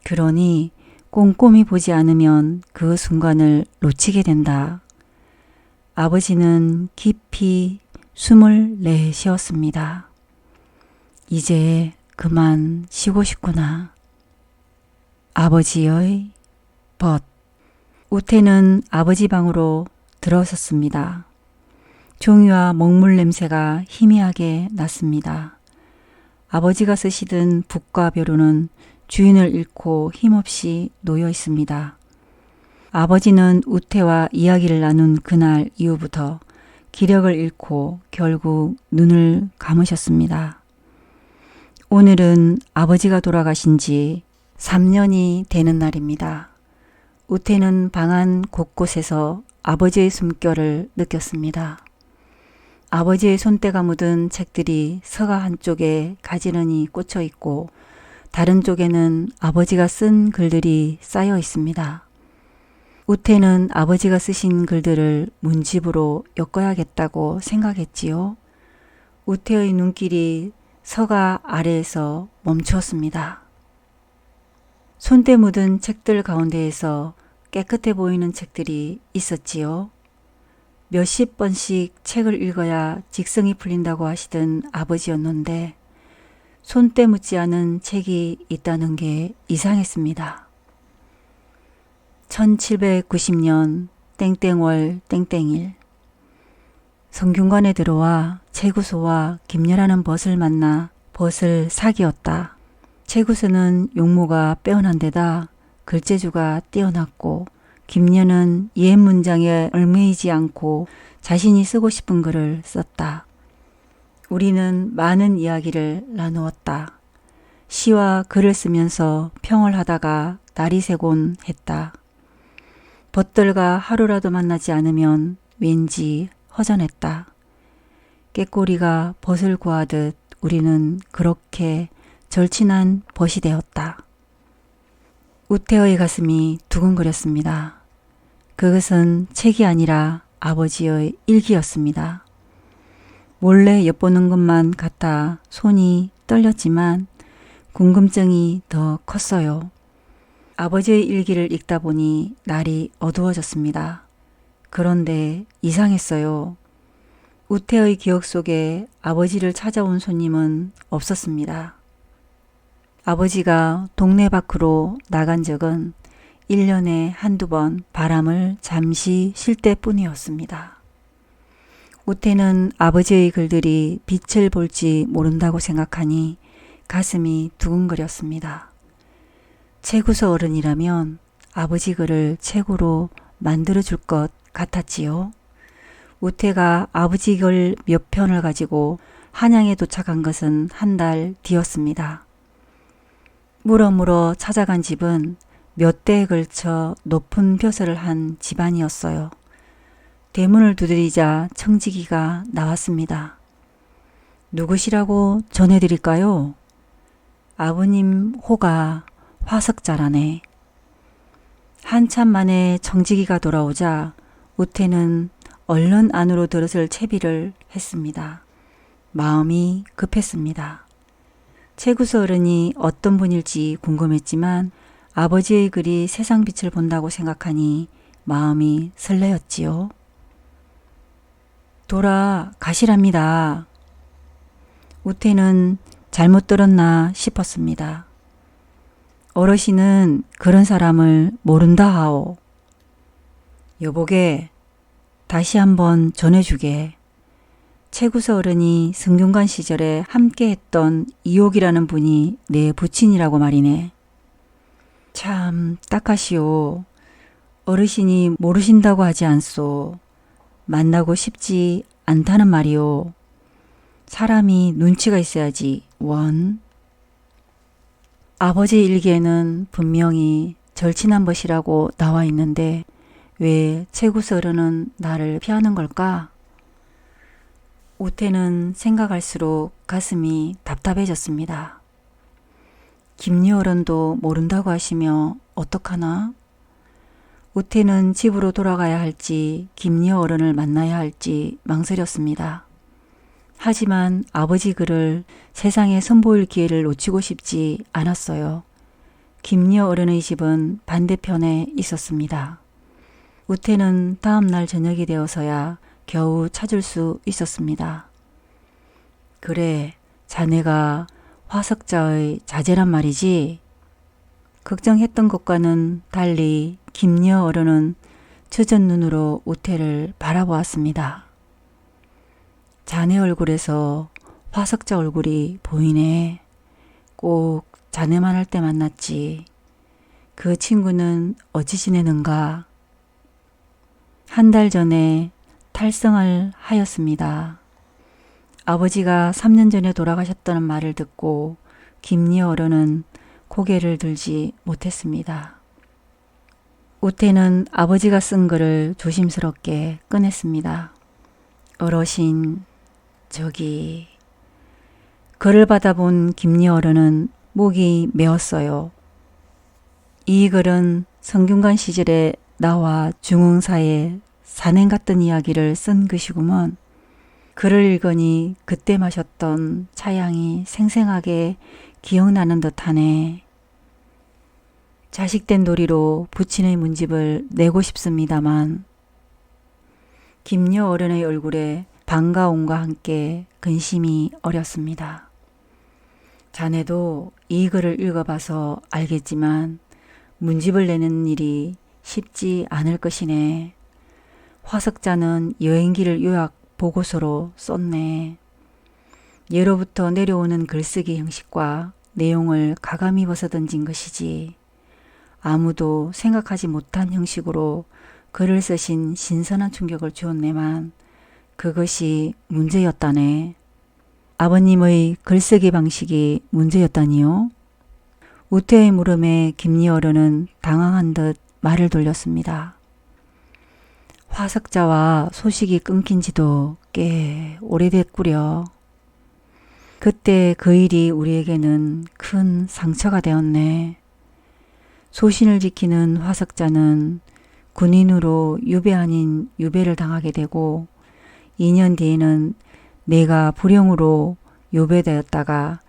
그러니 꼼꼼히 보지 않으면 그 순간을 놓치게 된다. 아버지는 깊이 숨을 내쉬었습니다. 이제 그만 쉬고 싶구나. 아버지의 벗. 우태는 아버지 방으로 들어섰습니다. 종이와 먹물 냄새가 희미하게 났습니다. 아버지가 쓰시던 붓과 벼루는 주인을 잃고 힘없이 놓여 있습니다. 아버지는 우태와 이야기를 나눈 그날 이후부터 기력을 잃고 결국 눈을 감으셨습니다. 오늘은 아버지가 돌아가신 지 3년이 되는 날입니다. 우태는 방 안 곳곳에서 아버지의 숨결을 느꼈습니다. 아버지의 손때가 묻은 책들이 서가 한쪽에 가지런히 꽂혀 있고 다른 쪽에는 아버지가 쓴 글들이 쌓여 있습니다. 우태는 아버지가 쓰신 글들을 문집으로 엮어야겠다고 생각했지요. 우태의 눈길이 서가 아래에서 멈추었습니다. 손때 묻은 책들 가운데에서 깨끗해 보이는 책들이 있었지요. 몇십 번씩 책을 읽어야 직성이 풀린다고 하시던 아버지였는데 손때 묻지 않은 책이 있다는 게 이상했습니다. 1790년 땡땡월 땡땡일 성균관에 들어와 채구소와 김여라는 벗을 만나 벗을 사귀었다. 채구소는 용모가 빼어난 데다 글재주가 뛰어났고 김여는 옛 문장에 얽매이지 않고 자신이 쓰고 싶은 글을 썼다. 우리는 많은 이야기를 나누었다. 시와 글을 쓰면서 평을 하다가 날이 새곤 했다. 벗들과 하루라도 만나지 않으면 왠지 허전했다. 깨꼬리가 벗을 구하듯 우리는 그렇게 절친한 벗이 되었다. 우태의 가슴이 두근거렸습니다. 그것은 책이 아니라 아버지의 일기였습니다. 몰래 엿보는 것만 같아 손이 떨렸지만 궁금증이 더 컸어요. 아버지의 일기를 읽다 보니 날이 어두워졌습니다. 그런데 이상했어요. 우태의 기억 속에 아버지를 찾아온 손님은 없었습니다. 아버지가 동네 밖으로 나간 적은 1년에 한두 번 바람을 잠시 쉴 때뿐이었습니다. 우태는 아버지의 글들이 빛을 볼지 모른다고 생각하니 가슴이 두근거렸습니다. 채구서 어른이라면 아버지 글을 책으로 만들어줄 것 같았지요. 우태가 아버지 글 몇 편을 가지고 한양에 도착한 것은 한 달 뒤였습니다. 물어물어 찾아간 집은 몇 대에 걸쳐 높은 벼슬을 한 집안이었어요. 대문을 두드리자 청지기가 나왔습니다. 누구시라고 전해드릴까요? 아버님 호가 화석자라네. 한참 만에 정직이가 돌아오자 우태는 얼른 안으로 들어설 채비를 했습니다. 마음이 급했습니다. 채구서 어른이 어떤 분일지 궁금했지만 아버지의 글이 세상 빛을 본다고 생각하니 마음이 설레었지요. 돌아가시랍니다. 우태는 잘못 들었나 싶었습니다. 어르신은 그런 사람을 모른다 하오. 여보게 다시 한번 전해주게. 채구서 어른이 성균관 시절에 함께했던 이옥이라는 분이 내 부친이라고 말이네. 참 딱하시오. 어르신이 모르신다고 하지 않소. 만나고 싶지 않다는 말이오. 사람이 눈치가 있어야지 원. 아버지 일기에는 분명히 절친한 것이라고 나와 있는데 왜 채구서 어른은 나를 피하는 걸까? 우태는 생각할수록 가슴이 답답해졌습니다. 김여 어른도 모른다고 하시며 어떡하나? 우태는 집으로 돌아가야 할지 김여 어른을 만나야 할지 망설였습니다. 하지만 아버지 글을 세상에 선보일 기회를 놓치고 싶지 않았어요. 김여 어른의 집은 반대편에 있었습니다. 우태는 다음 날 저녁이 되어서야 겨우 찾을 수 있었습니다. 그래, 자네가 화석자의 자제란 말이지? 걱정했던 것과는 달리 김여 어른은 젖은 눈으로 우태를 바라보았습니다. 자네 얼굴에서 화석자 얼굴이 보이네. 꼭 자네만 할 때 만났지. 그 친구는 어찌 지내는가? 한 달 전에 탈성을 하였습니다. 아버지가 3년 전에 돌아가셨다는 말을 듣고 김여 어른은 고개를 들지 못했습니다. 우태는 아버지가 쓴 글을 조심스럽게 꺼냈습니다. 어르신, 저기... 글을 받아본 김여 어른은 목이 메었어요. 이 글은 성균관 시절에 나와 중흥사에 산행 같던 이야기를 쓴 것이구먼. 글을 읽으니 그때 마셨던 차향이 생생하게 기억나는 듯하네. 자식된 도리로 부친의 문집을 내고 싶습니다만 김여 어른의 얼굴에 반가움과 함께 근심이 어렸습니다. 자네도 이 글을 읽어봐서 알겠지만 문집을 내는 일이 쉽지 않을 것이네. 화석자는 여행기를 요약 보고서로 썼네. 예로부터 내려오는 글쓰기 형식과 내용을 가감히 벗어던진 것이지. 아무도 생각하지 못한 형식으로 글을 쓰신 신선한 충격을 주었네만 그것이 문제였다네. 아버님의 글쓰기 방식이 문제였다니요? 우태의 물음에 김여 어른은 당황한 듯 말을 돌렸습니다. 화석자와 소식이 끊긴 지도 꽤 오래됐구려. 그때 그 일이 우리에게는 큰 상처가 되었네. 소신을 지키는 화석자는 군인으로 유배 아닌 유배를 당하게 되고 2년 뒤에는 내가 불영으로 유배되었다가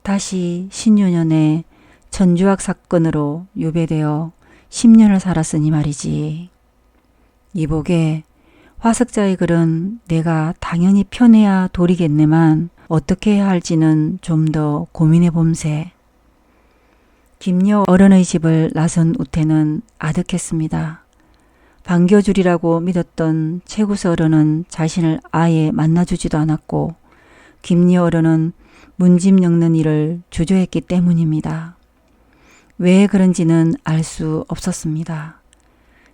다시 신유년에 천주학 사건으로 유배되어 10년을 살았으니 말이지. 이복에 화석자의 글은 내가 당연히 펴내야 도리겠네만 어떻게 해야 할지는 좀 더 고민해 봄세. 김여 어른의 집을 나선 우태는 아득했습니다. 반겨주리라고 믿었던 채구서 어른은 자신을 아예 만나주지도 않았고 김여 어른은 문집 엮는 일을 주저했기 때문입니다. 왜 그런지는 알 수 없었습니다.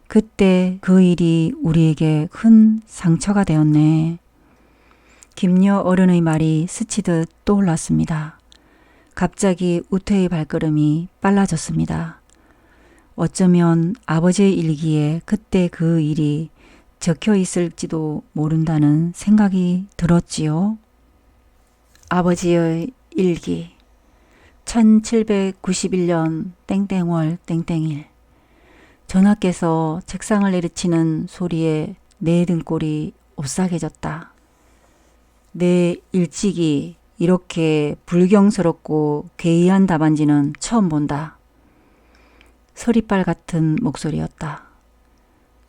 그때 그 일이 우리에게 큰 상처가 되었네. 김여 어른의 말이 스치듯 떠올랐습니다. 갑자기 우태의 발걸음이 빨라졌습니다. 어쩌면 아버지의 일기에 그때 그 일이 적혀 있을지도 모른다는 생각이 들었지요. 아버지의 일기. 1791년 땡땡월 땡땡일. 전하께서 책상을 내리치는 소리에 내 등골이 오싹해졌다. 내 일찍이 이렇게 불경스럽고 괴이한 답안지는 처음 본다. 서리빨 같은 목소리였다.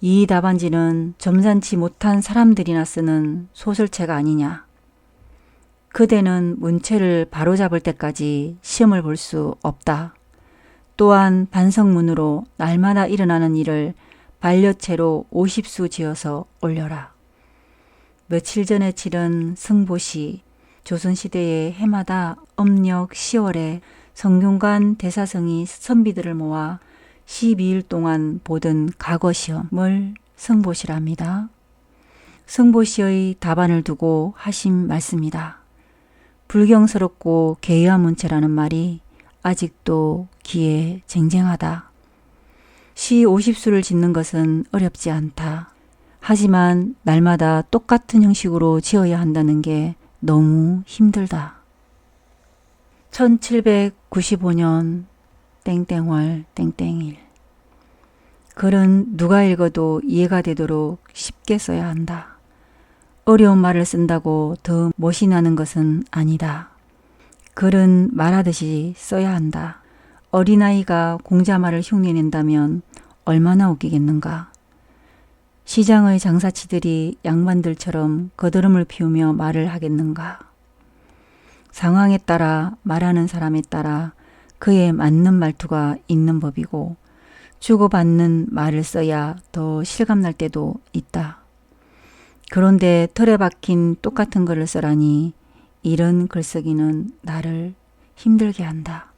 이 답안지는 점잖지 못한 사람들이나 쓰는 소설체가 아니냐. 그대는 문체를 바로잡을 때까지 시험을 볼 수 없다. 또한 반성문으로 날마다 일어나는 일을 반려체로 50수 지어서 올려라. 며칠 전에 치른 승보시, 조선시대의 해마다 âm 력 10월에 성균관 대사성이 선비들을 모아 12일 동안 보던 과거시험을 승보시랍니다. 승보시의 답안을 두고 하신 말씀이다. 불경스럽고 괴이한 문체라는 말이 아직도 귀에 쟁쟁하다. 시 50수를 짓는 것은 어렵지 않다. 하지만 날마다 똑같은 형식으로 지어야 한다는 게 너무 힘들다. 1795년 땡땡월 땡땡일. 글은 누가 읽어도 이해가 되도록 쉽게 써야 한다. 어려운 말을 쓴다고 더 멋이 나는 것은 아니다. 글은 말하듯이 써야 한다. 어린아이가 공자말을 흉내낸다면 얼마나 웃기겠는가. 시장의 장사치들이 양반들처럼 거드름을 피우며 말을 하겠는가. 상황에 따라 말하는 사람에 따라 그에 맞는 말투가 있는 법이고 주고받는 말을 써야 더 실감날 때도 있다. 그런데 털에 박힌 똑같은 글을 써라니 이런 글쓰기는 나를 힘들게 한다.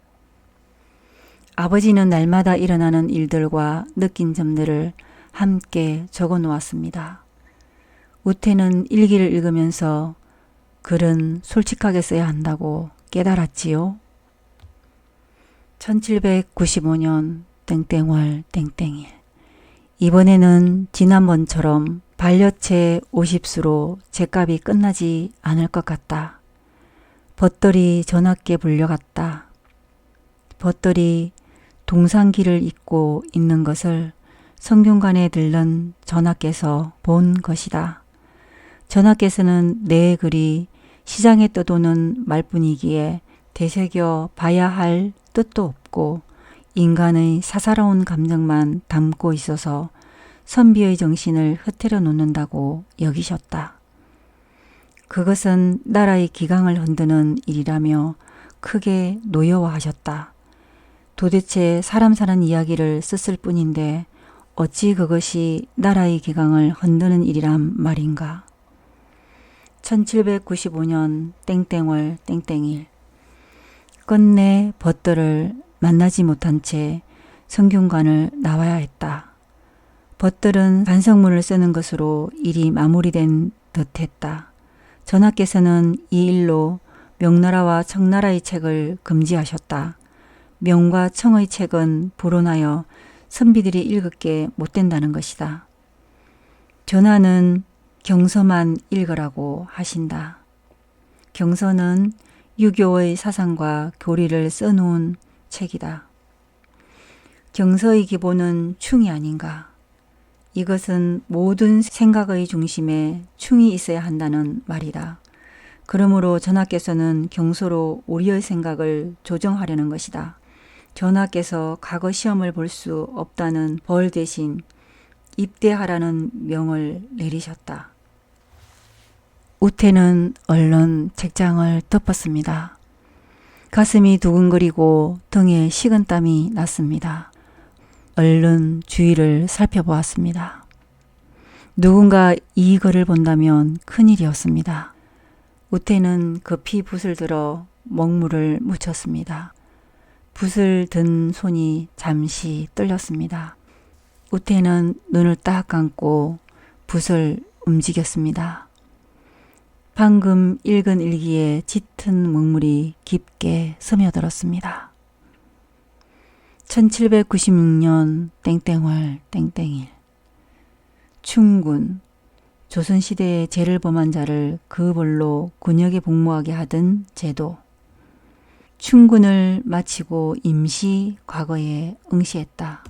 아버지는 날마다 일어나는 일들과 느낀 점들을 함께 적어 놓았습니다. 우태는 일기를 읽으면서 글은 솔직하게 써야 한다고 깨달았지요. 1795년 땡땡월 땡땡일. 이번에는 지난번처럼 반려체 50수로 제값이 끝나지 않을 것 같다. 벗들이 전학께 불려갔다. 벗들이 동상길을 잇고 있는 것을 성균관에 들른 전하께서 본 것이다. 전하께서는 내 글이 시장에 떠도는 말뿐이기에 되새겨 봐야 할 뜻도 없고 인간의 사사로운 감정만 담고 있어서 선비의 정신을 흐트려 놓는다고 여기셨다. 그것은 나라의 기강을 흔드는 일이라며 크게 노여워하셨다. 도대체 사람 사는 이야기를 썼을 뿐인데 어찌 그것이 나라의 기강을 흔드는 일이란 말인가. 1795년 땡땡월 땡땡일. 끝내 벗들을 만나지 못한 채 성균관을 나와야 했다. 벗들은 반성문을 쓰는 것으로 일이 마무리된 듯했다. 전하께서는 이 일로 명나라와 청나라의 책을 금지하셨다. 명과 청의 책은 불온하여 선비들이 읽게 못 된다는 것이다. 전하는 경서만 읽으라고 하신다. 경서는 유교의 사상과 교리를 써놓은 책이다. 경서의 기본은 충이 아닌가. 이것은 모든 생각의 중심에 충이 있어야 한다는 말이다. 그러므로 전하께서는 경서로 우리의 생각을 조정하려는 것이다. 전하께서 과거 시험을 볼 수 없다는 벌 대신 입대하라는 명을 내리셨다. 우태는 얼른 책장을 덮었습니다. 가슴이 두근거리고 등에 식은땀이 났습니다. 얼른 주위를 살펴보았습니다. 누군가 이 글을 본다면 큰일이었습니다. 우태는 급히 붓을 들어 먹물을 묻혔습니다. 붓을 든 손이 잠시 떨렸습니다. 우태는 눈을 딱 감고 붓을 움직였습니다. 방금 읽은 일기에 짙은 먹물이 깊게 스며들었습니다. 1796년 땡땡월 땡땡일. 충군, 조선시대의 죄를 범한 자를 그 벌로 군역에 복무하게 하던 제도. 춘군을 마치고 임시 과거에 응시했다.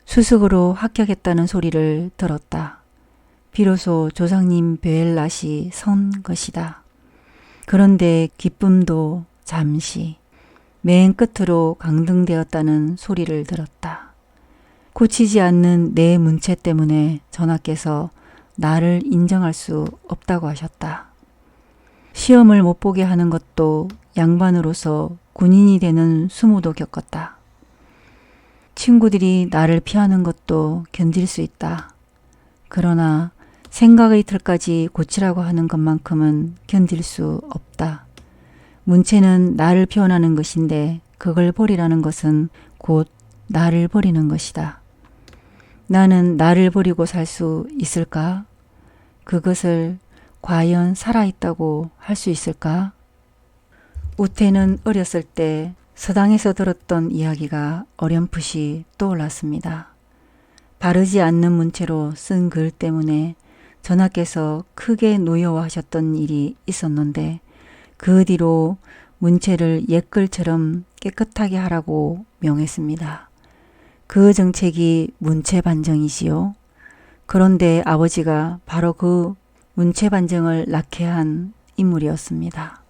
수석으로 합격했다는 소리를 들었다. 비로소 조상님 뵐 날이 선 것이다. 그런데 기쁨도 잠시, 맨 끝으로 강등되었다는 소리를 들었다. 고치지 않는 내 문체 때문에 전하께서 나를 인정할 수 없다고 하셨다. 시험을 못 보게 하는 것도 양반으로서 군인이 되는 수모도 겪었다. 친구들이 나를 피하는 것도 견딜 수 있다. 그러나 생각의 틀까지 고치라고 하는 것만큼은 견딜 수 없다. 문체는 나를 표현하는 것인데 그걸 버리라는 것은 곧 나를 버리는 것이다. 나는 나를 버리고 살 수 있을까? 그것을 과연 살아있다고 할 수 있을까? 우태는 어렸을 때 서당에서 들었던 이야기가 어렴풋이 떠올랐습니다. 바르지 않는 문체로 쓴 글 때문에 전하께서 크게 노여워하셨던 일이 있었는데 그 뒤로 문체를 옛글처럼 깨끗하게 하라고 명했습니다. 그 정책이 문체 반정이지요. 그런데 아버지가 바로 그 문체 반정을 낳게 한 인물이었습니다.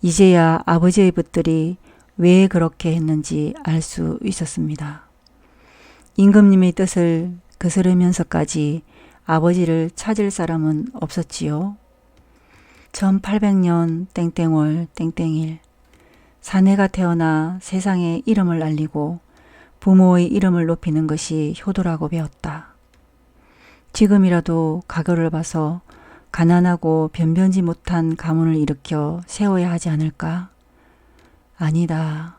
이제야 아버지의 붓들이 왜 그렇게 했는지 알 수 있었습니다. 임금님의 뜻을 거스르면서까지 아버지를 찾을 사람은 없었지요. 1800년 땡땡월 땡땡일 사내가 태어나 세상에 이름을 알리고 부모의 이름을 높이는 것이 효도라고 배웠다. 지금이라도 가거를 봐서 가난하고 변변치 못한 가문을 일으켜 세워야 하지 않을까? 아니다.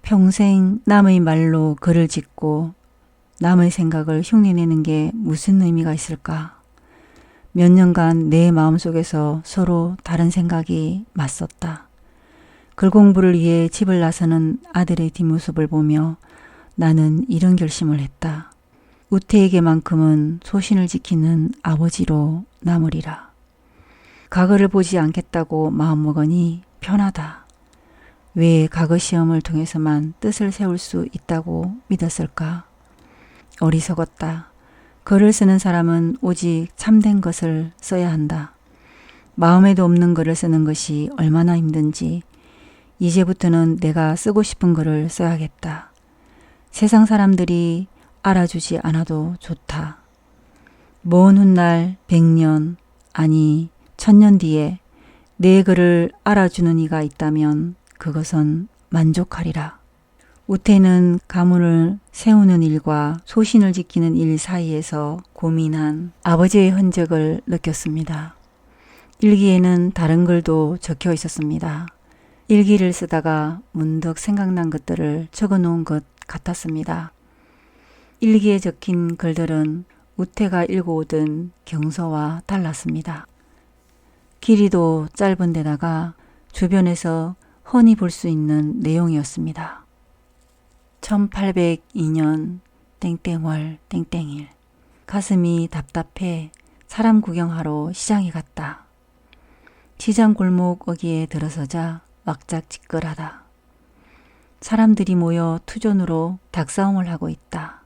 평생 남의 말로 글을 짓고 남의 생각을 흉내내는 게 무슨 의미가 있을까? 몇 년간 내 마음속에서 서로 다른 생각이 맞섰다. 글 공부를 위해 집을 나서는 아들의 뒷모습을 보며 나는 이런 결심을 했다. 우태에게만큼은 소신을 지키는 아버지로 남으리라. 과거를 보지 않겠다고 마음먹으니 편하다. 왜 과거 시험을 통해서만 뜻을 세울 수 있다고 믿었을까? 어리석었다. 글을 쓰는 사람은 오직 참된 것을 써야 한다. 마음에도 없는 글을 쓰는 것이 얼마나 힘든지 이제부터는 내가 쓰고 싶은 글을 써야겠다. 세상 사람들이 알아주지 않아도 좋다. 먼 훗날 100년 아니 1000년 뒤에 내 글을 알아주는 이가 있다면 그것은 만족하리라. 우태는 가문을 세우는 일과 소신을 지키는 일 사이에서 고민한 아버지의 흔적을 느꼈습니다. 일기에는 다른 글도 적혀 있었습니다. 일기를 쓰다가 문득 생각난 것들을 적어 놓은 것 같았습니다. 일기에 적힌 글들은 우태가 읽어오던 경서와 달랐습니다. 길이도 짧은 데다가 주변에서 흔히 볼 수 있는 내용이었습니다. 1802년 땡땡월 땡땡일 가슴이 답답해 사람 구경하러 시장에 갔다. 시장 골목 어귀에 들어서자 막작지껄하다. 사람들이 모여 투전으로 닭싸움을 하고 있다.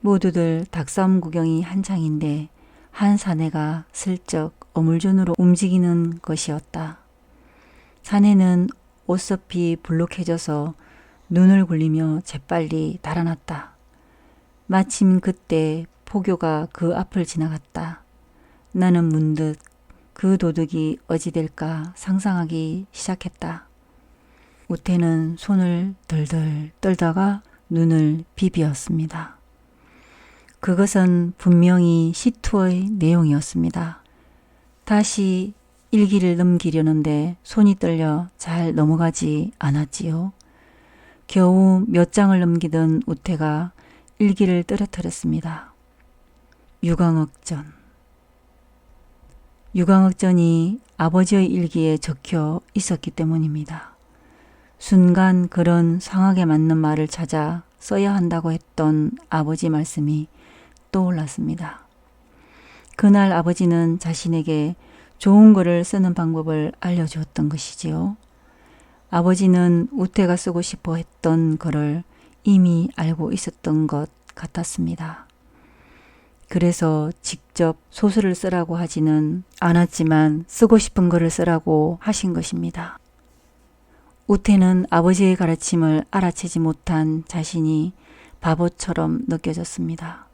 모두들 닭싸움 구경이 한창인데 한 사내가 슬쩍 어물전으로 움직이는 것이었다. 사내는 옷섭이 불룩해져서 눈을 굴리며 재빨리 달아났다. 마침 그때 포교가 그 앞을 지나갔다. 나는 문득 그 도둑이 어찌 될까 상상하기 시작했다. 우태는 손을 덜덜 떨다가 눈을 비비었습니다. 그것은 분명히 시투의 내용이었습니다. 다시 일기를 넘기려는데 손이 떨려 잘 넘어가지 않았지요. 겨우 몇 장을 넘기던 우태가 일기를 떨어뜨렸습니다. 유광억전. 유광억전이 아버지의 일기에 적혀 있었기 때문입니다. 순간 그런 상황에 맞는 말을 찾아 써야 한다고 했던 아버지 말씀이 떠올랐습니다. 그날 아버지는 자신에게 좋은 글을 쓰는 방법을 알려주었던 것이지요. 아버지는 우태가 쓰고 싶어 했던 글을 이미 알고 있었던 것 같았습니다. 그래서 직접 소설을 쓰라고 하지는 않았지만 쓰고 싶은 글을 쓰라고 하신 것입니다. 우태는 아버지의 가르침을 알아채지 못한 자신이 바보처럼 느껴졌습니다.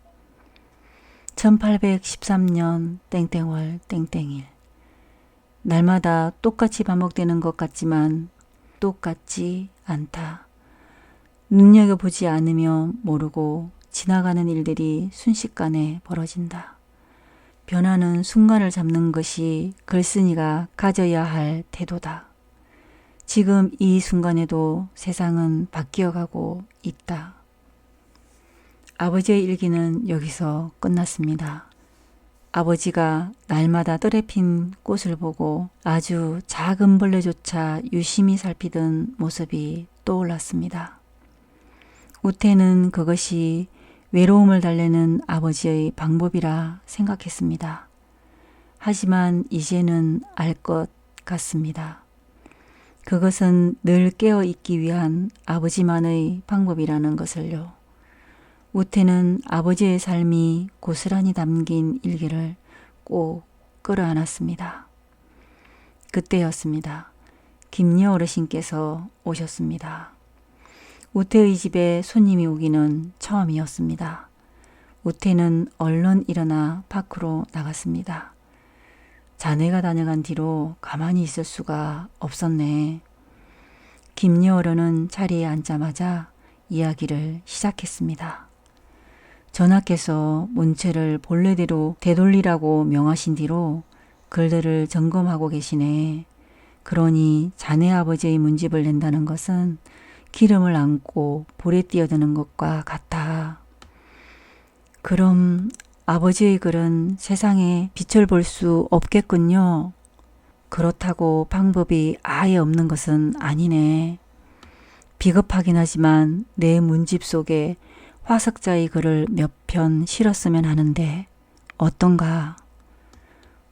1813년 땡땡월 땡땡일. 날마다 똑같이 반복되는 것 같지만 똑같지 않다. 눈여겨보지 않으며 모르고 지나가는 일들이 순식간에 벌어진다. 변화는 순간을 잡는 것이 글쓴이가 가져야 할 태도다. 지금 이 순간에도 세상은 바뀌어가고 있다. 아버지의 일기는 여기서 끝났습니다. 아버지가 날마다 뜰에 핀 꽃을 보고 아주 작은 벌레조차 유심히 살피던 모습이 떠올랐습니다. 우태는 그것이 외로움을 달래는 아버지의 방법이라 생각했습니다. 하지만 이제는 알 것 같습니다. 그것은 늘 깨어 있기 위한 아버지만의 방법이라는 것을요. 우태는 아버지의 삶이 고스란히 담긴 일기를 꼭 끌어안았습니다. 그때였습니다. 김여 어르신께서 오셨습니다. 우태의 집에 손님이 오기는 처음이었습니다. 우태는 얼른 일어나 밖으로 나갔습니다. 자네가 다녀간 뒤로 가만히 있을 수가 없었네. 김여 어른은 자리에 앉자마자 이야기를 시작했습니다. 전하께서 문체를 본래대로 되돌리라고 명하신 뒤로 글들을 점검하고 계시네. 그러니 자네 아버지의 문집을 낸다는 것은 기름을 안고 불에 뛰어드는 것과 같아. 그럼 아버지의 글은 세상에 빛을 볼 수 없겠군요. 그렇다고 방법이 아예 없는 것은 아니네. 비겁하긴 하지만 내 문집 속에 화석자의 글을 몇 편 실었으면 하는데 어떤가?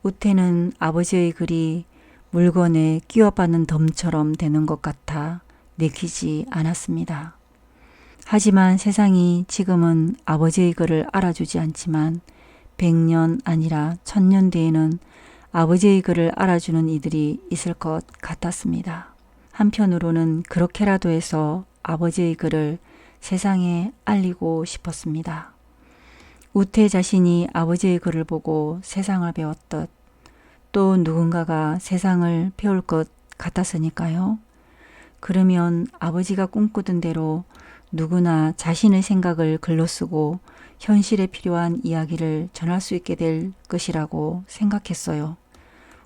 우태는 아버지의 글이 물건에 끼워받는 덤처럼 되는 것 같아 내키지 않았습니다. 하지만 세상이 지금은 아버지의 글을 알아주지 않지만 100년 아니라 1000년 뒤에는 아버지의 글을 알아주는 이들이 있을 것 같았습니다. 한편으로는 그렇게라도 해서 아버지의 글을 세상에 알리고 싶었습니다. 우태 자신이 아버지의 글을 보고 세상을 배웠듯 또 누군가가 세상을 배울 것 같았으니까요. 그러면 아버지가 꿈꾸던 대로 누구나 자신의 생각을 글로 쓰고 현실에 필요한 이야기를 전할 수 있게 될 것이라고 생각했어요.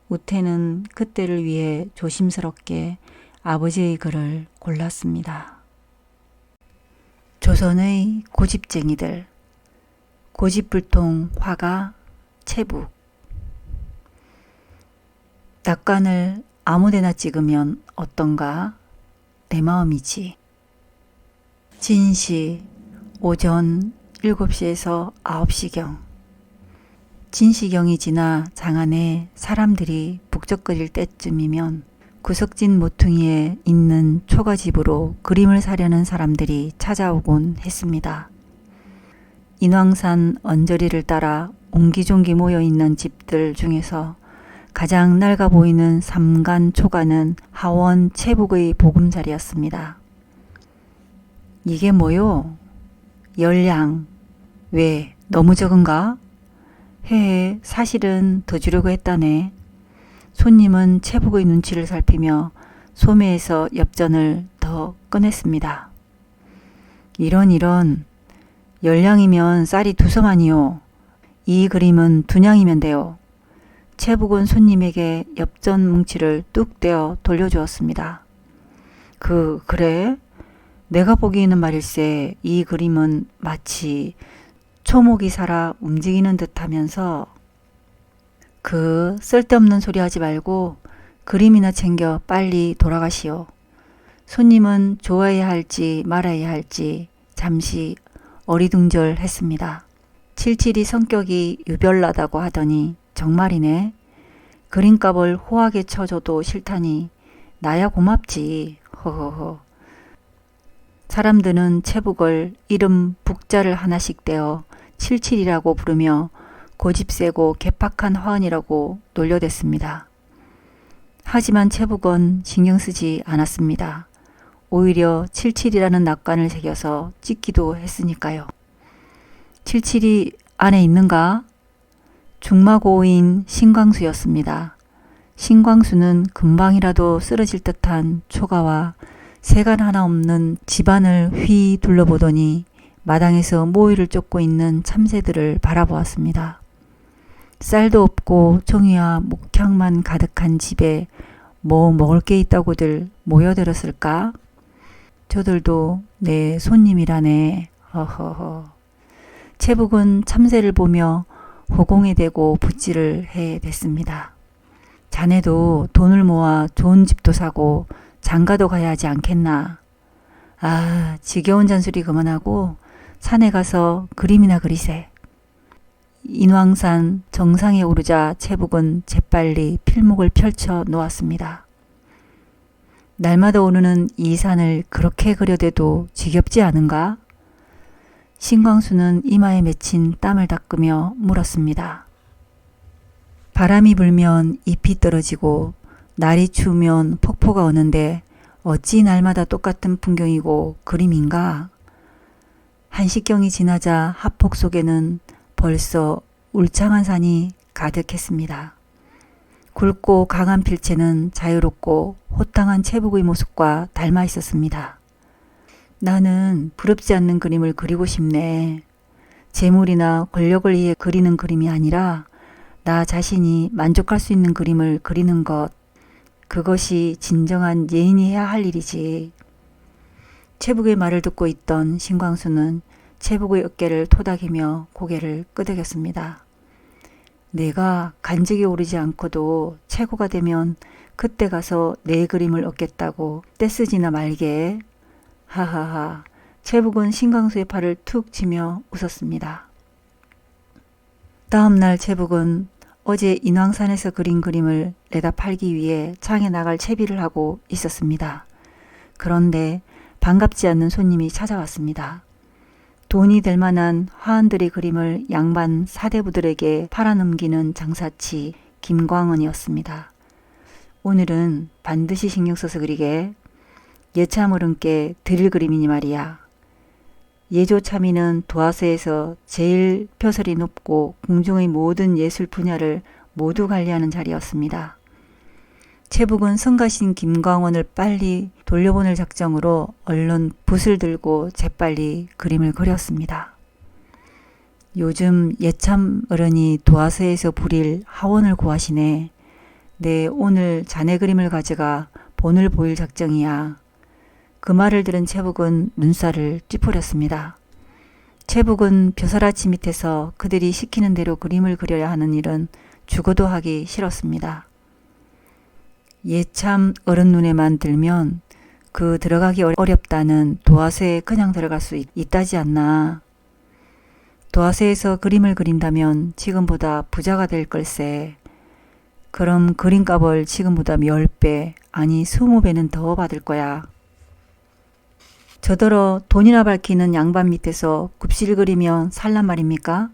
우태는 그때를 위해 조심스럽게 아버지의 글을 골랐습니다. 조선의 고집쟁이들, 고집불통 화가 채북. 낙관을 아무데나 찍으면 어떤가? 내 마음이지. 진시 오전 7시에서 9시경. 진시경이 지나 장안에 사람들이 북적거릴 때쯤이면 구석진 모퉁이에 있는 초가집으로 그림을 사려는 사람들이 찾아오곤 했습니다. 인왕산 언저리를 따라 옹기종기 모여있는 집들 중에서 가장 낡아 보이는 삼간 초가는 하원 채북의 보금자리였습니다. 이게 뭐요? 열량. 왜? 너무 적은가? 헤헤, 사실은 더 주려고 했다네. 손님은 채북의 눈치를 살피며 소매에서 엽전을 더 꺼냈습니다. 이런 열량이면 쌀이 2서만이요. 이 그림은 2냥이면 돼요. 채북은 손님에게 엽전 뭉치를 뚝 떼어 돌려주었습니다. 그래? 내가 보기에는 말일세 이 그림은 마치 초목이 살아 움직이는 듯 하면서 쓸데없는 소리 하지 말고 그림이나 챙겨 빨리 돌아가시오. 손님은 좋아해야 할지 말아야 할지 잠시 어리둥절했습니다. 칠칠이 성격이 유별나다고 하더니 정말이네. 그림값을 호하게 쳐줘도 싫다니 나야 고맙지. 허허허. 사람들은 채북을 이름 북자를 하나씩 떼어 칠칠이라고 부르며 고집세고 개팍한 화언이라고 놀려댔습니다. 하지만 채북은 신경 쓰지 않았습니다. 오히려 칠칠이라는 낙관을 새겨서 찍기도 했으니까요. 칠칠이 안에 있는가? 중마고우인 신광수였습니다. 신광수는 금방이라도 쓰러질 듯한 초가와 세간 하나 없는 집안을 휘 둘러보더니 마당에서 모이를 쫓고 있는 참새들을 바라보았습니다. 쌀도 없고 종이와 목향만 가득한 집에 뭐 먹을 게 있다고들 모여들었을까? 저들도 내 손님이라네. 허허허. 채북은 참새를 보며 허공에 대고 붓질을 해댔습니다. 자네도 돈을 모아 좋은 집도 사고 장가도 가야 하지 않겠나. 아, 지겨운 잔소리 그만하고 산에 가서 그림이나 그리세. 인왕산 정상에 오르자 채북은 재빨리 필목을 펼쳐 놓았습니다. 날마다 오르는 이 산을 그렇게 그려대도 지겹지 않은가? 신광수는 이마에 맺힌 땀을 닦으며 물었습니다. 바람이 불면 잎이 떨어지고 날이 추우면 폭포가 오는데 어찌 날마다 똑같은 풍경이고 그림인가? 한식경이 지나자 합폭 속에는 벌써 울창한 산이 가득했습니다. 굵고 강한 필체는 자유롭고 호탕한 채북의 모습과 닮아 있었습니다. 나는 부럽지 않는 그림을 그리고 싶네. 재물이나 권력을 위해 그리는 그림이 아니라 나 자신이 만족할 수 있는 그림을 그리는 것. 그것이 진정한 예인이 해야 할 일이지. 채북의 말을 듣고 있던 신광수는 채북의 어깨를 토닥이며 고개를 끄덕였습니다. 내가 간직에 오르지 않고도 최고가 되면 그때 가서 내 그림을 얻겠다고 떼쓰지나 말게. 하하하. 채북은 신광수의 팔을 툭 치며 웃었습니다. 다음 날 채북은 어제 인왕산에서 그린 그림을 내다 팔기 위해 창에 나갈 채비를 하고 있었습니다. 그런데 반갑지 않는 손님이 찾아왔습니다. 돈이 될 만한 화한들의 그림을 양반 사대부들에게 팔아넘기는 장사치 김광원이었습니다. 오늘은 반드시 신경 써서 그리게. 예참어른께 드릴 그림이니 말이야. 예조참의는 도화서에서 제일 표설이 높고 궁중의 모든 예술 분야를 모두 관리하는 자리였습니다. 채북은 성가신 김광원을 빨리 돌려보낼 작정으로 얼른 붓을 들고 재빨리 그림을 그렸습니다. 요즘 예참 어른이 도화서에서 부릴 하원을 구하시네. 내 오늘 자네 그림을 가져가 본을 보일 작정이야. 그 말을 들은 채북은 눈살을 찌푸렸습니다. 채북은 벼슬아치 밑에서 그들이 시키는 대로 그림을 그려야 하는 일은 죽어도 하기 싫었습니다. 예참 어른 눈에만 들면 그 들어가기 어렵다는 도화서에 그냥 들어갈 수 있다지 않나. 도화서에서 그림을 그린다면 지금보다 부자가 될 걸세. 그럼 그림값을 지금보다 10배 아니 20배는 더 받을 거야. 저더러 돈이나 밝히는 양반 밑에서 굽실 그리면 살란 말입니까?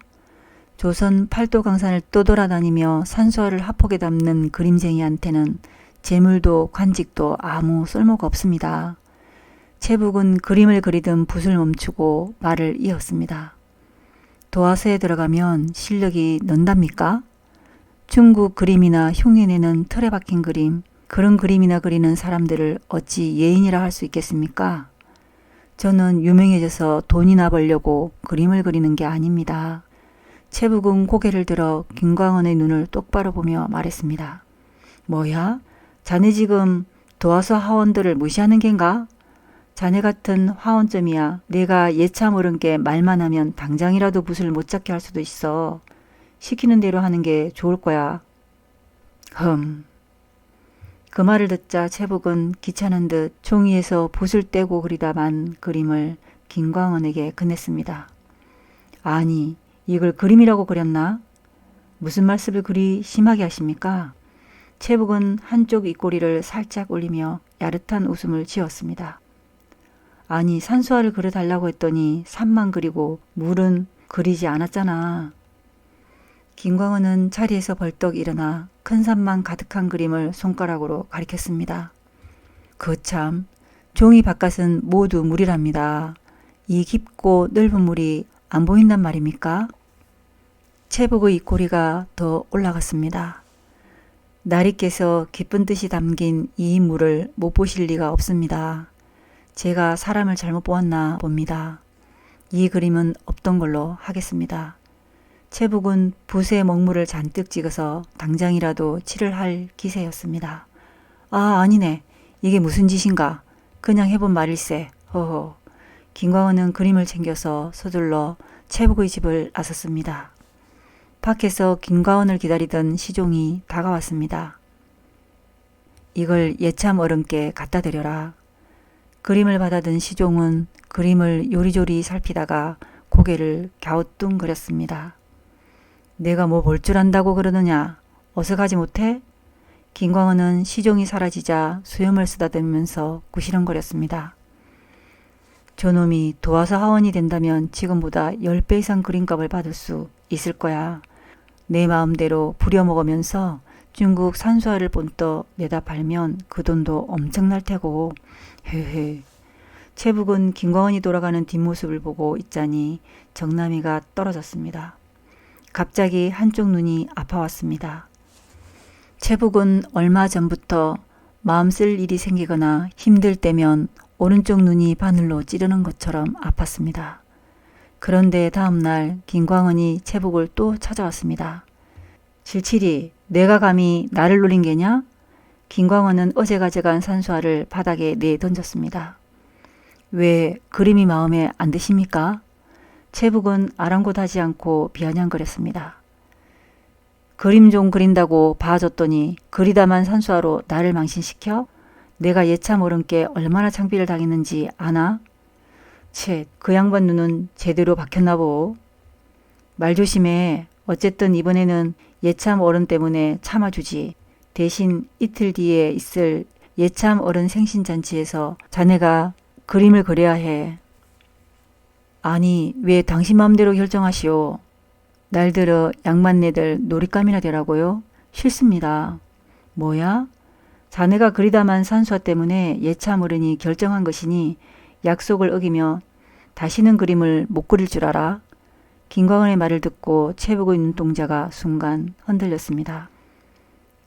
조선 팔도강산을 떠돌아다니며 산수화를 하폭에 담는 그림쟁이한테는 재물도 관직도 아무 쓸모가 없습니다. 채북은 그림을 그리던 붓을 멈추고 말을 이었습니다. 도화서에 들어가면 실력이 는답니까? 중국 그림이나 흉내내는 틀에 박힌 그림, 그런 그림이나 그리는 사람들을 어찌 예인이라 할 수 있겠습니까? 저는 유명해져서 돈이나 벌려고 그림을 그리는 게 아닙니다. 채북은 고개를 들어 김광원의 눈을 똑바로 보며 말했습니다. 뭐야? 자네 지금 도화서 하원들을 무시하는 겐가? 자네 같은 화원점이야. 내가 예참 어른께 말만 하면 당장이라도 붓을 못 잡게 할 수도 있어. 시키는 대로 하는 게 좋을 거야. 그 말을 듣자 채북은 귀찮은 듯 종이에서 붓을 떼고 그리다만 그림을 김광원에게 건넸습니다. 아니, 이걸 그림이라고 그렸나? 무슨 말씀을 그리 심하게 하십니까? 채북은 한쪽 입꼬리를 살짝 올리며 야릇한 웃음을 지었습니다. 아니 산수화를 그려달라고 했더니 산만 그리고 물은 그리지 않았잖아. 김광원은 자리에서 벌떡 일어나 큰 산만 가득한 그림을 손가락으로 가리켰습니다. 거참, 종이 바깥은 모두 물이랍니다. 이 깊고 넓은 물이 안 보인단 말입니까? 채북의 입꼬리가 더 올라갔습니다. 나리께서 깊은 뜻이 담긴 이 물을 못 보실 리가 없습니다. 제가 사람을 잘못 보았나 봅니다. 이 그림은 없던 걸로 하겠습니다. 채북은 붓에 먹물을 잔뜩 찍어서 당장이라도 칠을 할 기세였습니다. 아, 아니네. 이게 무슨 짓인가. 그냥 해본 말일세. 허허. 김광원은 그림을 챙겨서 서둘러 채북의 집을 나섰습니다. 밖에서 김광원을 기다리던 시종이 다가왔습니다. 이걸 예참 어른께 갖다 드려라. 그림을 받아든 시종은 그림을 요리조리 살피다가 고개를 갸우뚱거렸습니다. 내가 뭐 볼 줄 안다고 그러느냐. 어서 가지 못해? 김광원은 시종이 사라지자 수염을 쓰다듬으면서 구시렁거렸습니다. 저놈이 도화사 하원이 된다면 지금보다 10배 이상 그림값을 받을 수 있을 거야. 내 마음대로 부려먹으면서 중국 산수화를 본떠 내다 팔면 그 돈도 엄청날 테고. 헤헤. 채북은 김광원이 돌아가는 뒷모습을 보고 있자니 정남이가 떨어졌습니다. 갑자기 한쪽 눈이 아파왔습니다. 채북은 얼마 전부터 마음 쓸 일이 생기거나 힘들 때면 오른쪽 눈이 바늘로 찌르는 것처럼 아팠습니다. 그런데 다음날 김광원이 채북을 또 찾아왔습니다. 칠칠이, 내가 감히 나를 노린 게냐? 김광원은 어제 가져간 산수화를 바닥에 내던졌습니다. 왜 그림이 마음에 안 드십니까? 채북은 아랑곳하지 않고 비아냥거렸습니다. 그림 좀 그린다고 봐줬더니 그리다만 산수화로 나를 망신시켜? 내가 예참 어른께 얼마나 창피를 당했는지 아나? 채, 그 양반 눈은 제대로 박혔나 보. 말 조심해. 어쨌든 이번에는 예참 어른 때문에 참아주지. 대신 이틀 뒤에 있을 예참 어른 생신잔치에서 자네가 그림을 그려야 해. 아니, 왜 당신 마음대로 결정하시오. 날들어 양반네들 놀잇감이나 되라고요? 싫습니다. 뭐야? 자네가 그리다만 산수화 때문에 예참 어른이 결정한 것이니 약속을 어기며 다시는 그림을 못 그릴 줄 알아? 김광원의 말을 듣고 채북의 눈동자가 순간 흔들렸습니다.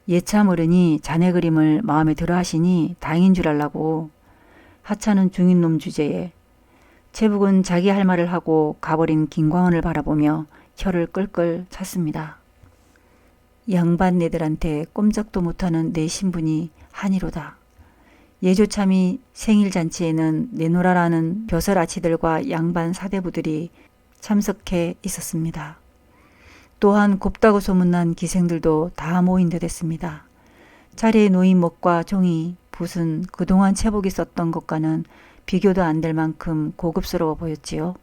예참 어른이 자네 그림을 마음에 들어 하시니 다행인 줄 알라고. 하찮은 중인놈 주제에. 채북은 자기 할 말을 하고 가버린 김광원을 바라보며 혀를 끌끌 찼습니다. 양반네들한테 꼼짝도 못하는 내 신분이 한이로다. 예조참이 생일잔치에는 내노라라는 벼슬아치들과 양반 사대부들이 참석해 있었습니다. 또한 곱다고 소문난 기생들도 다 모인 듯 했습니다. 자리에 놓인 먹과 종이, 붓은 그동안 채북이 썼던 것과는 비교도 안 될 만큼 고급스러워 보였지요.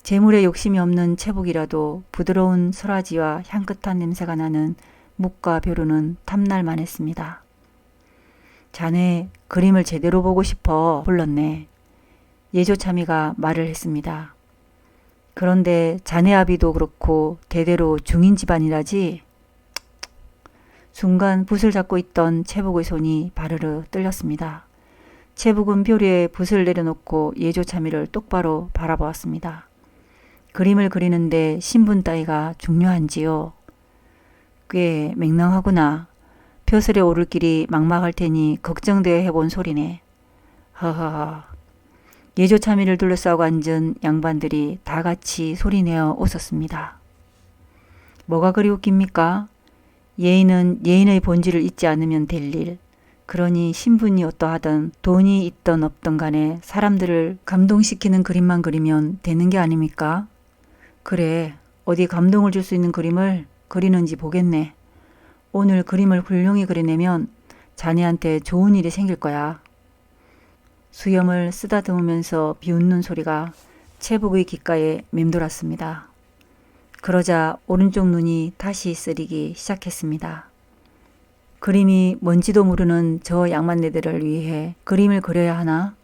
재물에 욕심이 없는 채북이라도 부드러운 설화지와 향긋한 냄새가 나는 묵과 벼루는 탐날만 했습니다. 자네 그림을 제대로 보고 싶어 불렀네. 예조참이가 말을 했습니다. 그런데 자네 아비도 그렇고 대대로 중인 집안이라지. 순간 붓을 잡고 있던 채북의 손이 바르르 떨렸습니다. 채북은 벼루에 붓을 내려놓고 예조참이를 똑바로 바라보았습니다. 그림을 그리는데 신분 따위가 중요한지요? 꽤 맹랑하구나. 벼슬에 오를 길이 막막할 테니 걱정되어 해본 소리네. 허허허. 예조참이를 둘러싸고 앉은 양반들이 다 같이 소리내어 웃었습니다. 뭐가 그리 웃깁니까? 예인은 예인의 본질을 잊지 않으면 될 일. 그러니 신분이 어떠하든 돈이 있든 없든 간에 사람들을 감동시키는 그림만 그리면 되는 게 아닙니까? 그래, 어디 감동을 줄 수 있는 그림을 그리는지 보겠네. 오늘 그림을 훌륭히 그려내면 자네한테 좋은 일이 생길 거야. 수염을 쓰다듬으면서 비웃는 소리가 채북의 귓가에 맴돌았습니다. 그러자 오른쪽 눈이 다시 쓰리기 시작했습니다. 그림이 뭔지도 모르는 저 양반네들을 위해 그림을 그려야 하나?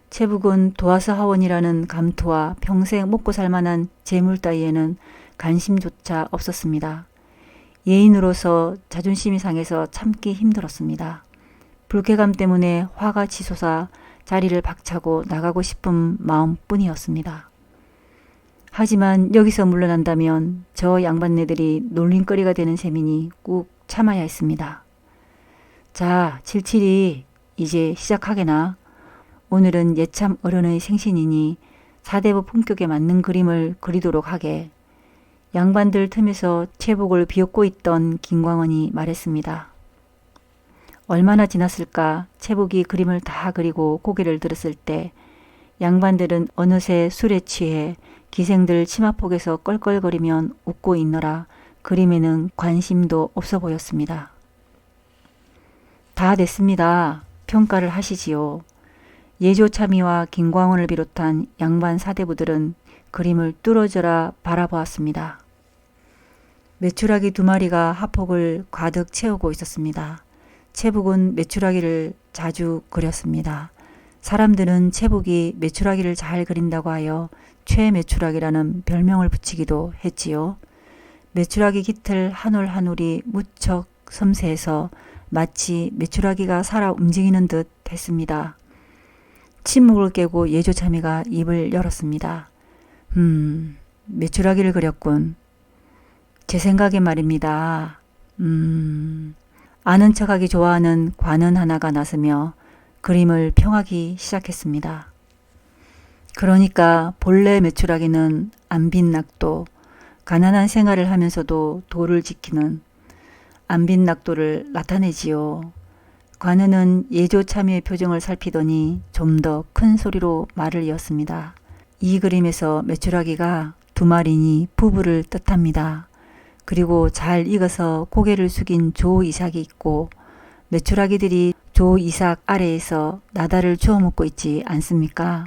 채북은 도화서 하원이라는 감투와 평생 먹고 살만한 재물 따위에는 관심조차 없었습니다. 예인으로서 자존심이 상해서 참기 힘들었습니다. 불쾌감 때문에 화가 치솟아 자리를 박차고 나가고 싶은 마음뿐이었습니다. 하지만 여기서 물러난다면 저 양반네들이 놀림거리가 되는 셈이니 꾹 참아야 했습니다. 자, 77이 이제 시작하게나. 오늘은 예참 어른의 생신이니 사대부 품격에 맞는 그림을 그리도록 하게. 양반들 틈에서 채복을 비웃고 있던 김광원이 말했습니다. 얼마나 지났을까 채복이 그림을 다 그리고 고개를 들었을 때 양반들은 어느새 술에 취해 기생들 치마폭에서 껄껄거리면 웃고 있느라 그림에는 관심도 없어 보였습니다. 다 됐습니다. 평가를 하시지요. 예조참의와 김광원을 비롯한 양반 사대부들은 그림을 뚫어져라 바라보았습니다. 메추라기 2마리가 하폭을 가득 채우고 있었습니다. 채북은 메추라기를 자주 그렸습니다. 사람들은 채북이 메추라기를 잘 그린다고 하여 최메추라기라는 별명을 붙이기도 했지요. 메추라기 깃털 한 올 한 올이 무척 섬세해서 마치 메추라기가 살아 움직이는 듯 했습니다. 침묵을 깨고 예조참의가 입을 열었습니다. 메추라기를 그렸군. 제 생각에 말입니다. 아는 척하기 좋아하는 관원 하나가 나서며 그림을 평하기 시작했습니다. 그러니까 본래 메추라기는 안빈낙도, 가난한 생활을 하면서도 도를 지키는 안빈낙도를 나타내지요. 관원은 예조참의의 표정을 살피더니 좀 더 큰 소리로 말을 이었습니다. 이 그림에서 메추라기가 2마리니 부부를 뜻합니다. 그리고 잘 익어서 고개를 숙인 조이삭이 있고 메추라기들이 조이삭 아래에서 나다를 주워 먹고 있지 않습니까?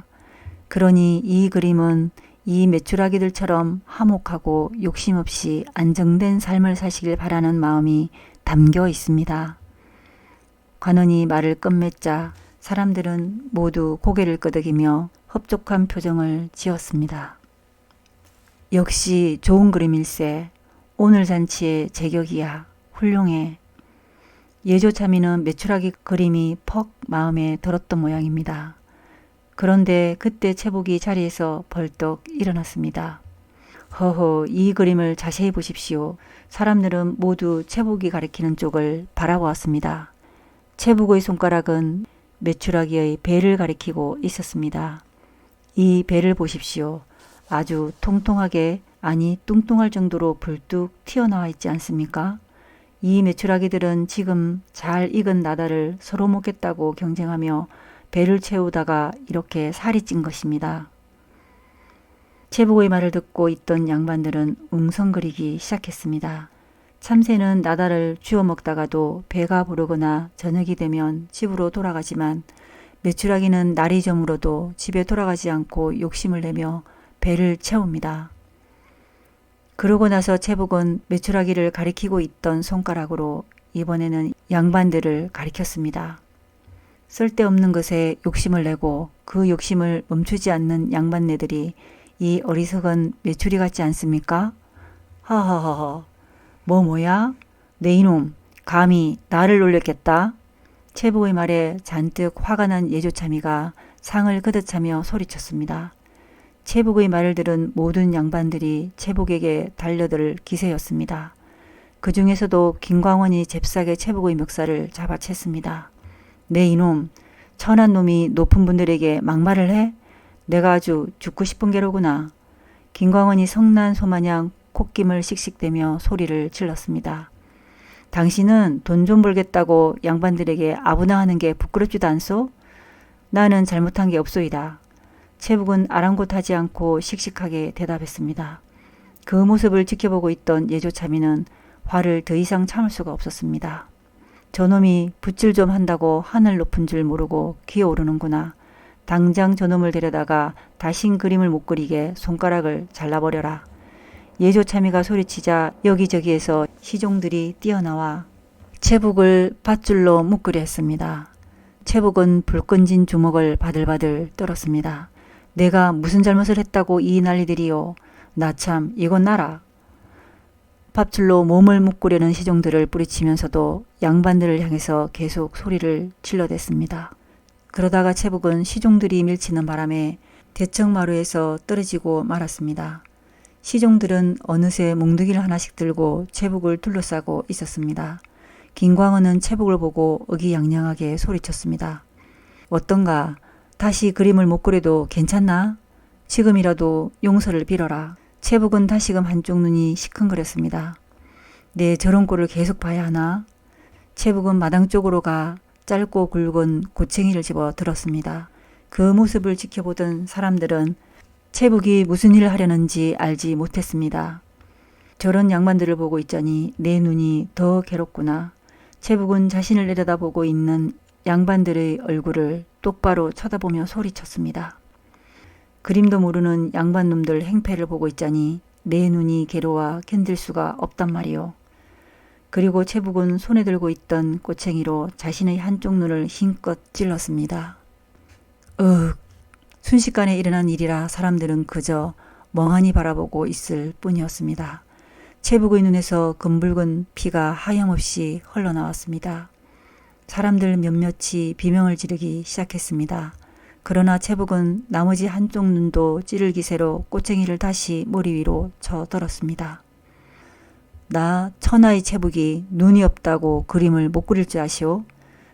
그러니 이 그림은 이 메추라기들처럼 화목하고 욕심 없이 안정된 삶을 사시길 바라는 마음이 담겨 있습니다. 관원이 말을 끝맺자 사람들은 모두 고개를 끄덕이며 흡족한 표정을 지었습니다. 역시 좋은 그림일세. 오늘 잔치의 제격이야. 훌륭해. 예조참의는 메추라기 그림이 퍽 마음에 들었던 모양입니다. 그런데 그때 채복이 자리에서 벌떡 일어났습니다. 허허, 이 그림을 자세히 보십시오. 사람들은 모두 채복이 가리키는 쪽을 바라보았습니다. 채복의 손가락은 메추라기의 배를 가리키고 있었습니다. 이 배를 보십시오. 아주 통통하게, 아니 뚱뚱할 정도로 불뚝 튀어나와 있지 않습니까? 이 메추라기들은 지금 잘 익은 나다를 서로 먹겠다고 경쟁하며 배를 채우다가 이렇게 살이 찐 것입니다. 채복의 말을 듣고 있던 양반들은 웅성거리기 시작했습니다. 참새는 나다를 주워 먹다가도 배가 부르거나 저녁이 되면 집으로 돌아가지만 메추라기는 날이 저물어도 집에 돌아가지 않고 욕심을 내며 배를 채웁니다. 그러고 나서 채복은 메추라기를 가리키고 있던 손가락으로 이번에는 양반들을 가리켰습니다. 쓸데없는 것에 욕심을 내고 그 욕심을 멈추지 않는 양반네들이 이 어리석은 메추리 같지 않습니까? 하하하하. 뭐야? 내 이놈, 감히 나를 놀렸겠다. 채복의 말에 잔뜩 화가 난 예조참의가 상을 걷어차며 소리쳤습니다. 채복의 말을 들은 모든 양반들이 채복에게 달려들 기세였습니다. 그 중에서도 김광원이 잽싸게 채복의 멱살을 잡아챘습니다. 내 이놈, 천한 놈이 높은 분들에게 막말을 해? 내가 아주 죽고 싶은 게로구나. 김광원이 성난 소마냥 콧김을 씩씩대며 소리를 질렀습니다. 당신은 돈 좀 벌겠다고 양반들에게 아부나하는 게 부끄럽지도 않소? 나는 잘못한 게 없소이다. 채복은 아랑곳하지 않고 씩씩하게 대답했습니다. 그 모습을 지켜보고 있던 예조참의는 화를 더 이상 참을 수가 없었습니다. 저놈이 붓질 좀 한다고 하늘 높은 줄 모르고 기어오르는구나. 당장 저놈을 데려다가 다신 그림을 못 그리게 손가락을 잘라버려라. 예조참의가 소리치자 여기저기에서 시종들이 뛰어나와 채북을 밧줄로 묶으려 했습니다. 채북은 불끈진 주먹을 바들바들 떨었습니다. 내가 무슨 잘못을 했다고 이 난리들이요. 나 참 이건 나라. 밧줄로 몸을 묶으려는 시종들을 뿌리치면서도 양반들을 향해서 계속 소리를 질러댔습니다. 그러다가 채북은 시종들이 밀치는 바람에 대청마루에서 떨어지고 말았습니다. 시종들은 어느새 몽둥이를 하나씩 들고 채북을 둘러싸고 있었습니다. 김광은은 채북을 보고 의기양양하게 소리쳤습니다. 어떤가? 다시 그림을 못 그려도 괜찮나? 지금이라도 용서를 빌어라. 채북은 다시금 한쪽 눈이 시큰거렸습니다. 내 저런 꼴을 계속 봐야 하나? 채북은 마당 쪽으로 가 짧고 굵은 고챙이를 집어 들었습니다. 그 모습을 지켜보던 사람들은 채북이 무슨 일을 하려는지 알지 못했습니다. 저런 양반들을 보고 있자니 내 눈이 더 괴롭구나. 채북은 자신을 내려다보고 있는 양반들의 얼굴을 똑바로 쳐다보며 소리쳤습니다. 그림도 모르는 양반놈들 행패를 보고 있자니 내 눈이 괴로워 견딜 수가 없단 말이오. 그리고 채북은 손에 들고 있던 꼬챙이로 자신의 한쪽 눈을 힘껏 찔렀습니다. 순식간에 일어난 일이라 사람들은 그저 멍하니 바라보고 있을 뿐이었습니다. 채북의 눈에서 검붉은 피가 하염없이 흘러나왔습니다. 사람들 몇몇이 비명을 지르기 시작했습니다. 그러나 채북은 나머지 한쪽 눈도 찌를 기세로 꼬챙이를 다시 머리 위로 쳐들었습니다. 나 천하의 채북이 눈이 없다고 그림을 못 그릴 줄 아시오?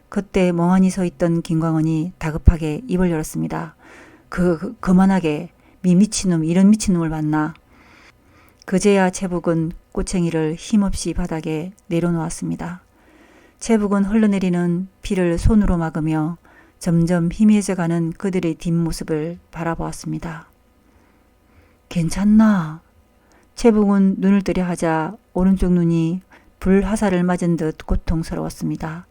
그때 멍하니 서 있던 김광원이 다급하게 입을 열었습니다. 그만하게 미친놈 이런 미친놈을 봤나? 그제야 채북은 꼬챙이를 힘없이 바닥에 내려놓았습니다. 채북은 흘러내리는 피를 손으로 막으며 점점 희미해져가는 그들의 뒷모습을 바라보았습니다. 괜찮나? 채북은 눈을 뜨려 하자 오른쪽 눈이 불화살을 맞은 듯 고통스러웠습니다.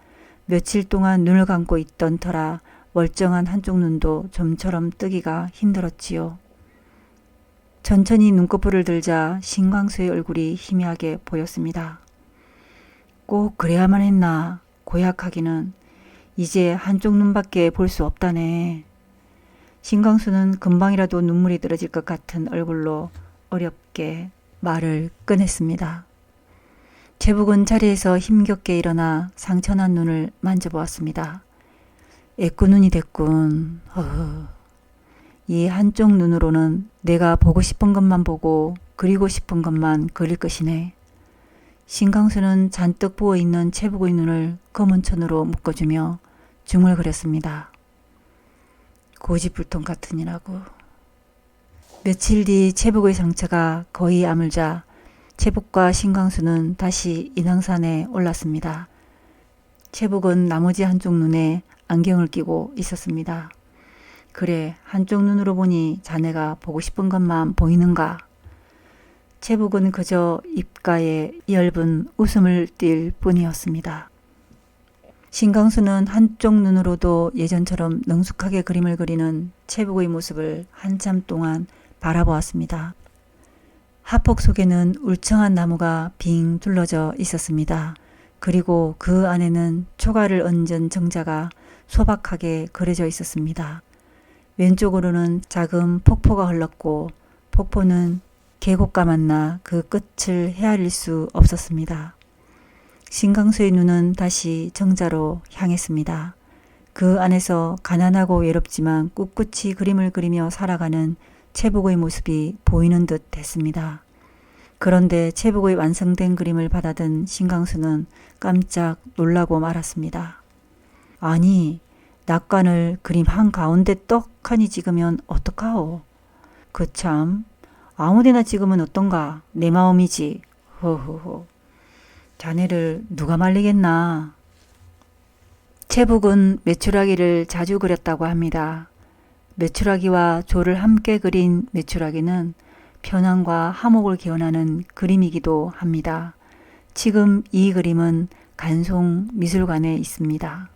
며칠 동안 눈을 감고 있던 터라 멀쩡한 한쪽 눈도 좀처럼 뜨기가 힘들었지요. 천천히 눈꺼풀을 들자 신광수의 얼굴이 희미하게 보였습니다. 꼭 그래야만 했나? 고약하기는. 이제 한쪽 눈밖에 볼 수 없다네. 신광수는 금방이라도 눈물이 떨어질 것 같은 얼굴로 어렵게 말을 꺼냈습니다. 채북은 자리에서 힘겹게 일어나 상처난 눈을 만져보았습니다. 애꾸눈이 됐군. 이 한쪽 눈으로는 내가 보고 싶은 것만 보고 그리고 싶은 것만 그릴 것이네. 신광수는 잔뜩 부어있는 채북의 눈을 검은 천으로 묶어주며 중얼거렸습니다. 고집불통 같으니라고. 며칠 뒤 채북의 상처가 거의 아물자 채북과 신광수는 다시 인왕산에 올랐습니다. 채북은 나머지 한쪽 눈에 안경을 끼고 있었습니다. 그래, 한쪽 눈으로 보니 자네가 보고 싶은 것만 보이는가? 채북은 그저 입가에 엷은 웃음을 띌 뿐이었습니다. 신광수는 한쪽 눈으로도 예전처럼 능숙하게 그림을 그리는 채북의 모습을 한참 동안 바라보았습니다. 하폭 속에는 울청한 나무가 빙 둘러져 있었습니다. 그리고 그 안에는 초가를 얹은 정자가 소박하게 그려져 있었습니다. 왼쪽으로는 작은 폭포가 흘렀고 폭포는 계곡과 만나 그 끝을 헤아릴 수 없었습니다. 신광수의 눈은 다시 정자로 향했습니다. 그 안에서 가난하고 외롭지만 꿋꿋이 그림을 그리며 살아가는 채북의 모습이 보이는 듯 했습니다. 그런데 채북의 완성된 그림을 받아든 신광수는 깜짝 놀라고 말았습니다. 아니, 낙관을 그림 한가운데 떡하니 찍으면 어떡하오? 그참 아무데나 찍으면 어떤가? 내 마음이지. 허허허. 자네를 누가 말리겠나? 채북은 메추라기를 자주 그렸다고 합니다. 메추라기와 조를 함께 그린 메추라기는 편안과 화목을 기원하는 그림이기도 합니다. 지금 이 그림은 간송미술관에 있습니다.